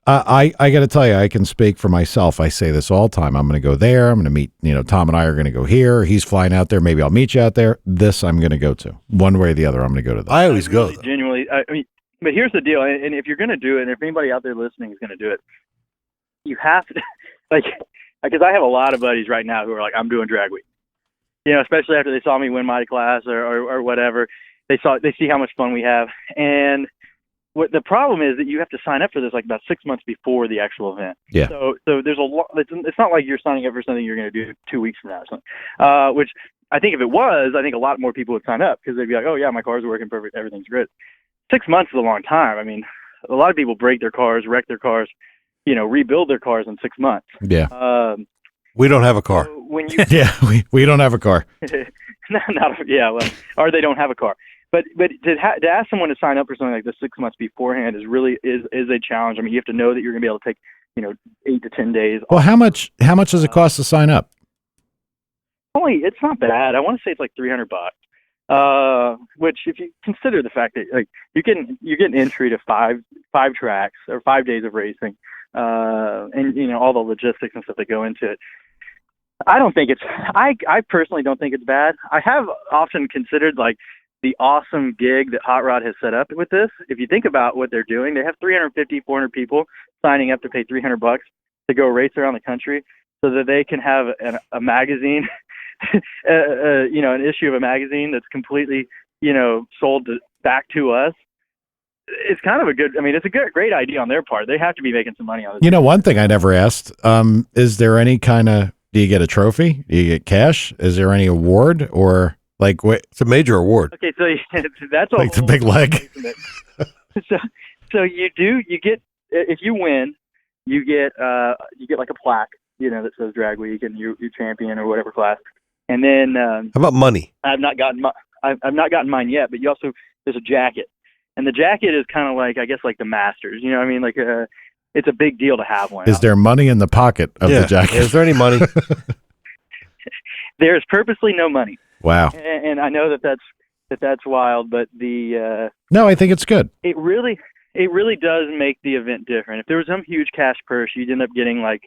I got to tell you, I can speak for myself. I say this all the time. I'm going to go there. I'm going to meet, Tom and I are going to go here. He's flying out there. Maybe I'll meet you out there. This I'm going to go to. One way or the other, I'm going to go to this. I always go. Genuinely, I mean, but here's the deal. And if you're going to do it, and if anybody out there listening is going to do it, you have to, like, because I have a lot of buddies right now who are like, I'm doing drag week. Especially after they saw me win my class or whatever. They see how much fun we have. And what the problem is that you have to sign up for this like about 6 months before the actual event. Yeah. So there's a lot. It's not like you're signing up for something you're going to do 2 weeks from now or something. Which I think if it was, I think a lot more people would sign up because they'd be like, oh yeah, my car's working perfect, everything's great. 6 months is a long time. I mean, a lot of people break their cars, wreck their cars, rebuild their cars in 6 months. Yeah. We don't have a car. So when you Yeah, we don't have a car. or they don't have a car. But to ask someone to sign up for something like this 6 months beforehand is a challenge. I mean, you have to know that you're going to be able to take 8 to 10 days. Well, how much does it cost to sign up? It's not bad. I want to say it's like $300. Which if you consider the fact that like you get an entry to five tracks or 5 days of racing, and all the logistics and stuff that go into it. I personally don't think it's bad. I have often considered like the awesome gig that Hot Rod has set up with this. If you think about what they're doing, they have 350, 400 people signing up to pay $300 to go race around the country so that they can have a magazine, an issue of a magazine that's completely, sold back to us. It's kind of it's a great idea on their part. They have to be making some money on this. One thing I never asked, is there any do you get a trophy? Do you get cash? Is there any award or like what? It's a major award. Okay. So that's like the big leg. So you get, if you win, you get like a plaque, that says drag week and you champion or whatever class. And then, how about money? I've not gotten mine yet, but there's a jacket. And the jacket is kind of like, I guess, like the Masters. You know what I mean? Like, it's a big deal to have one. Is there money in the pocket of the jacket? Is there any money? There is purposely no money. Wow. And I know that's wild, but no, I think it's good. It really does make the event different. If there was some huge cash purse, you'd end up getting like,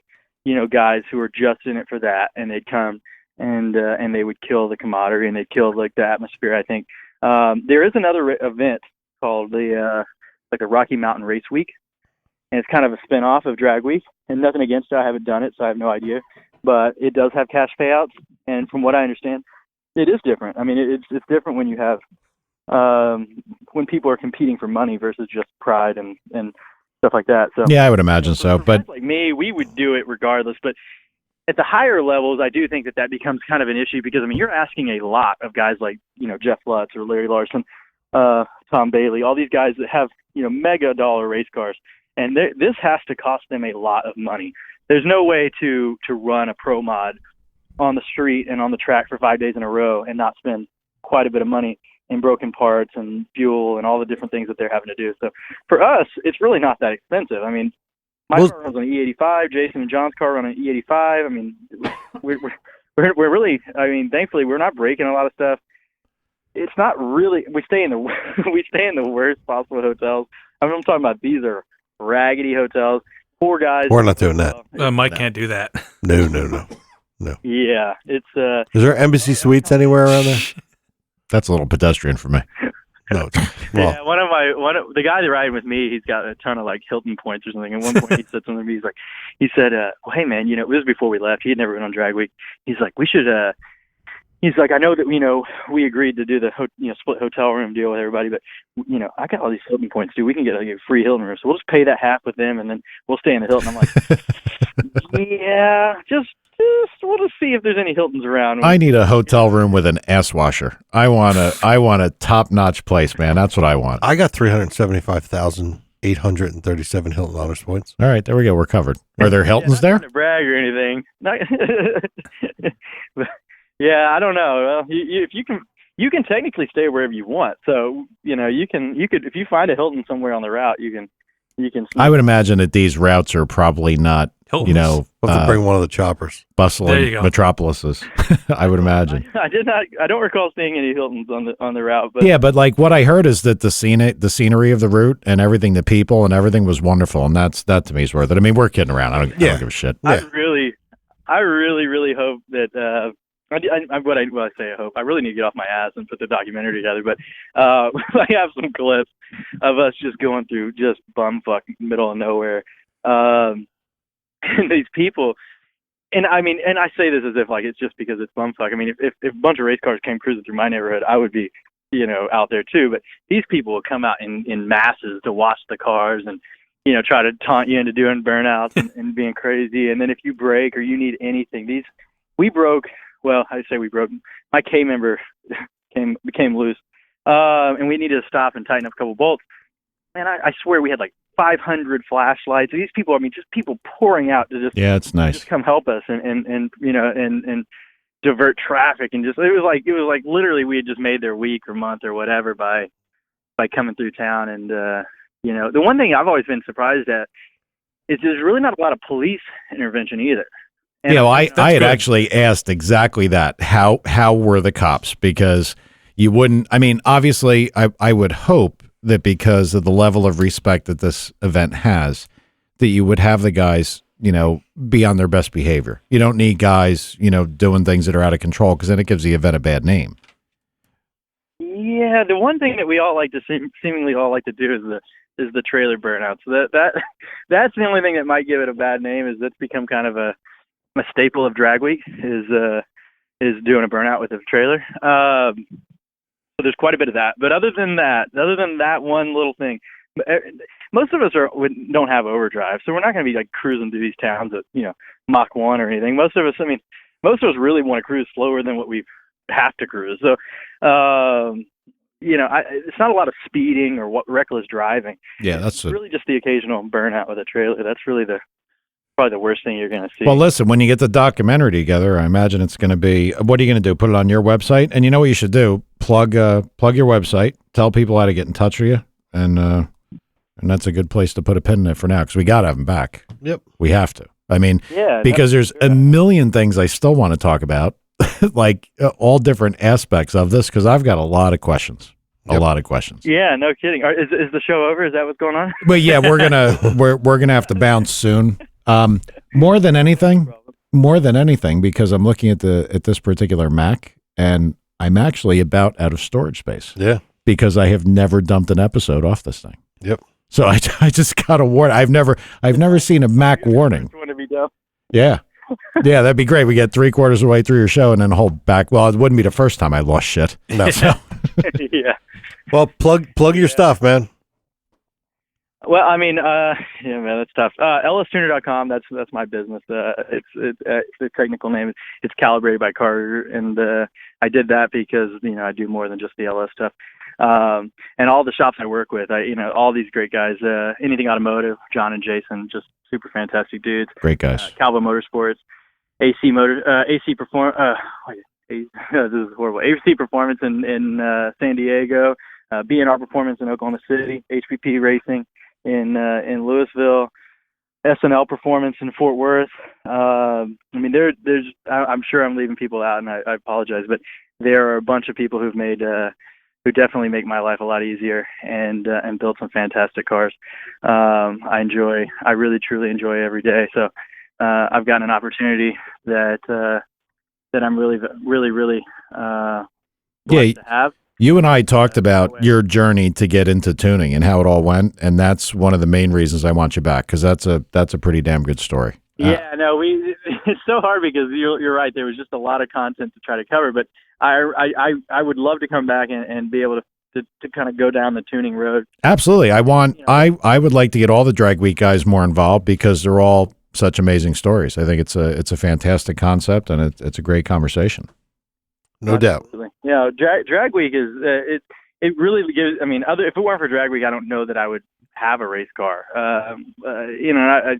guys who are just in it for that, and they'd come and they would kill the camaraderie and they'd kill like the atmosphere. I think there is another event called the Rocky Mountain Race Week, and it's kind of a spin-off of Drag Week. And nothing against it, I haven't done it, so I have no idea. But it does have cash payouts, and from what I understand, it is different. I mean, it's different when you have when people are competing for money versus just pride and stuff like that. So yeah, I would imagine so. But like me, we would do it regardless. But at the higher levels, I do think that becomes kind of an issue because you're asking a lot of guys like Jeff Lutz or Larry Larson, Tom Bailey, all these guys that have mega dollar race cars, and this has to cost them a lot of money. There's no way to run a pro mod on the street and on the track for 5 days in a row and not spend quite a bit of money in broken parts and fuel and all the different things that they're having to do. So for us, it's really not that expensive. I mean, my car runs on an E85. Jason and John's car run on an E85. I mean, we're really, thankfully we're not breaking a lot of stuff. It's not really, we stay in the worst possible hotels. I'm talking about, these are raggedy hotels. Poor guys. We're not doing that. Mike can't do that. No. Yeah, it's Is there embassy suites anywhere around there? that's a little pedestrian for me. No. Yeah, the guy that riding with me, he's got a ton of like Hilton points or something. At one point, he said something to me. He said, well, hey man, this was before we left. He had never been on Drag Week. He's like, we should he's like, I know that, we agreed to do the, split hotel room deal with everybody, but, I got all these Hilton points, dude. We can get a free Hilton room. So we'll just pay that half with them, and then we'll stay in the Hilton. I'm like, yeah, just we'll just see if there's any Hiltons around. I need a hotel room with an ass washer. I want a top-notch place, man. That's what I want. I got 375,837 Hilton Honors points. All right, there we go. We're covered. Are there Hiltons there? Not to brag or anything. But, yeah, I don't know. Well, if you can technically stay wherever you want. So you could if you find a Hilton somewhere on the route, you can. I would imagine that these routes are probably not, Hiltons. We'll have to bring one of the choppers. bustling metropolises. I would imagine. I did not. I don't recall seeing any Hiltons on the route. But yeah, but like what I heard is that the scenery of the route and everything, the people and everything was wonderful, and that to me is worth it. I mean, we're kidding around. I don't give a shit. Yeah. I really hope that. I say I hope. I really need to get off my ass and put the documentary together. But I have some clips of us just going through just bumfuck middle of nowhere, and these people. And I mean, and I say this as if like it's just because it's bumfuck. I mean, if a bunch of race cars came cruising through my neighborhood, I would be, out there too. But these people will come out in masses to watch the cars and, try to taunt you into doing burnouts and being crazy. And then if you break or you need anything, we broke. Well, I say we broke. My K member became loose, and we needed to stop and tighten up a couple bolts. Man, I swear we had like 500 flashlights. These people, I mean, just people pouring out to it's nice. Just come help us and divert traffic and it was like literally we had just made their week or month or whatever by coming through town. And the one thing I've always been surprised at is there's really not a lot of police intervention either. And I had actually asked exactly that. How were the cops? Because you wouldn't. I mean, obviously, I would hope that because of the level of respect that this event has, that you would have the guys, be on their best behavior. You don't need guys, doing things that are out of control because then it gives the event a bad name. Yeah, the one thing that we all like to seemingly all like to do is the trailer burnout. So that's the only thing that might give it a bad name. Is that's become kind of a staple of drag week is doing a burnout with a trailer. So there's quite a bit of that. But other than that one little thing, most of us don't have overdrive, so we're not going to be like cruising through these towns at Mach 1 or anything. Most of us really want to cruise slower than what we have to cruise. So it's not a lot of speeding or reckless driving. Yeah, it's really just the occasional burnout with a trailer. That's really probably the worst thing you're going to see. Well, listen, when you get the documentary together, I imagine it's going to be, what are you going to do? Put it on your website? And you know what you should do? Plug your website, tell people how to get in touch with you. And that's a good place to put a pin in it for now, because we got to have them back. Yep. We have to. I mean, because there's a million things I still want to talk about, like all different aspects of this, because I've got a lot of questions. A lot of questions. Yeah, no kidding. Is the show over? Is that what's going on? But yeah, we're gonna have to bounce soon. More than anything, because I'm looking at this particular Mac, and I'm actually about out of storage space. Yeah. Because I have never dumped an episode off this thing. Yep. So I just got a warning. I've never seen a Mac warning. Yeah. Yeah, that'd be great. We get 3/4 of the way through your show and then a whole back. Well, it wouldn't be the first time I lost shit. No. So. Yeah. Well, plug your stuff, man. Well, I mean, yeah, man, that's tough. LStuner.com. That's my business. It's the technical name. It's Calibrated by Karger, and I did that because I do more than just the LS stuff. And all the shops I work with, all these great guys. Anything automotive, John and Jason, just super fantastic dudes. Great guys. Calvo Motorsports, AC Perform. This is horrible. AC Performance in San Diego, B&R Performance in Oklahoma City, HPP Racing in Louisville, SNL Performance in Fort Worth. I mean, there's. I'm sure I'm leaving people out, and I apologize, but there are a bunch of people who've made. Who definitely make my life a lot easier and build some fantastic cars. I really truly enjoy every day. So I've gotten an opportunity that I'm really blessed to have. You and I talked about your journey to get into tuning and how it all went, and that's one of the main reasons I want you back, because that's a pretty damn good story. Yeah, no, it's so hard because you're right. There was just a lot of content to try to cover, but I would love to come back and be able to kind of go down the tuning road. Absolutely. I would like to get all the Drag Week guys more involved because they're all such amazing stories. I think it's a fantastic concept and it's a great conversation. No doubt. Yeah, Drag Week is it really gives. I mean, if it weren't for Drag Week, I don't know that I would have a race car.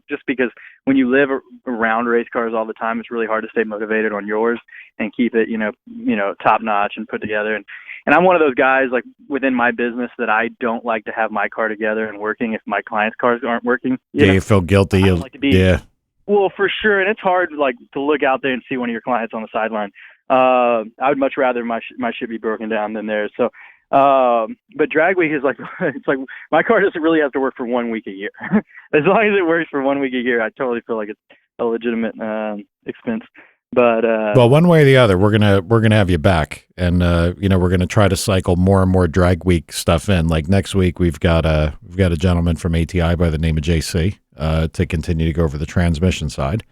Just because when you live around race cars all the time, it's really hard to stay motivated on yours and keep it, top notch and put together. And I'm one of those guys, like within my business, that I don't like to have my car together and working if my clients' cars aren't working. You feel guilty. Yeah. Well, for sure, and it's hard, like, to look out there and see one of your clients on the sideline. I would much rather my shit be broken down than theirs. So, but Drag Week is like, it's like my car doesn't really have to work for 1 week a year. As long as it works for 1 week a year, I totally feel like it's a legitimate expense. But well, one way or the other, we're gonna have you back, and we're gonna try to cycle more and more Drag Week stuff in. Like next week, we've got a gentleman from ATI by the name of JC to continue to go over the transmission side.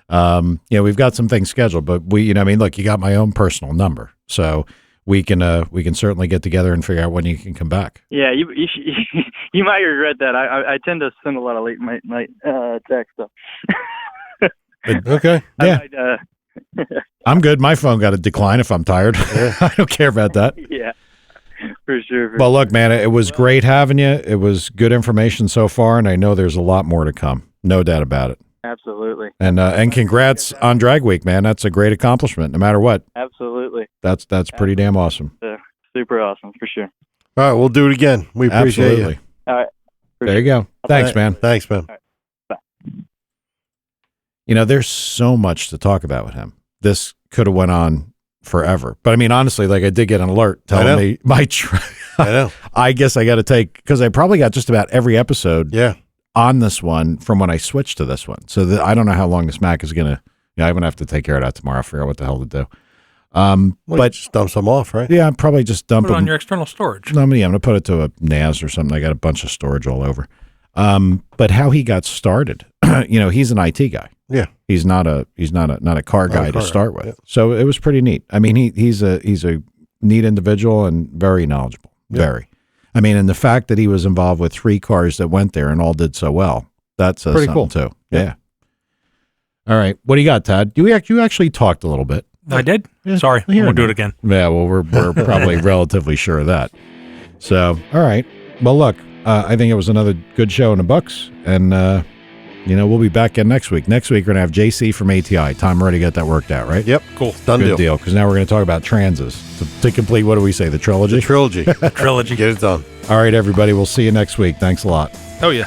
We've got some things scheduled, but look, you got my own personal number, so we can certainly get together and figure out when you can come back. Yeah, you might regret that. I tend to send a lot of late night texts. So. Okay. Yeah. I'm good. My phone got a decline if I'm tired. I don't care about that. Yeah, for sure. Well, look, man, it was great having you. It was good information so far, and I know there's a lot more to come. No doubt about it. Absolutely. And congrats on Drag Week, man. That's a great accomplishment, no matter what. Absolutely. That's pretty damn awesome. Super awesome, for sure. All right, we'll do it again. We appreciate you. All right. There you go. Thanks, man. Thanks, man. All right. Bye. There's so much to talk about with him. This could have went on forever. But I mean, honestly, like I did get an alert telling me my I know. I guess I got to take, because I probably got just about every episode on this one from when I switched to this one. So I don't know how long this Mac is going to, I'm going to have to take care of that tomorrow. Figure out what the hell to do. But just dump some off, right? Yeah, I'm probably just dump Put it on them. your external storage. No, I'm going to put it to a NAS or something. I got a bunch of storage all over. But how he got started, he's an IT guy. Yeah. He's not a car guy to start with. Yeah. So it was pretty neat. I mean, he's a neat individual and very knowledgeable. Yeah. Very. I mean, and the fact that he was involved with 3 cars that went there and all did so well, that's pretty something cool too. Yeah. All right. What do you got, Todd? You actually talked a little bit. I did? Yeah. Sorry. We'll do it again. Yeah, well, we're probably relatively sure of that. So, all right. Well, look, I think it was another good show in the books, and we'll be back in next week. Next week, we're going to have JC from ATI. Tom already got that worked out, right? Yep. Cool. Done Good deal, because now we're going to talk about transes. To complete, what do we say, the trilogy? The trilogy. Trilogy. Get it done. All right, everybody. We'll see you next week. Thanks a lot. Oh, yeah.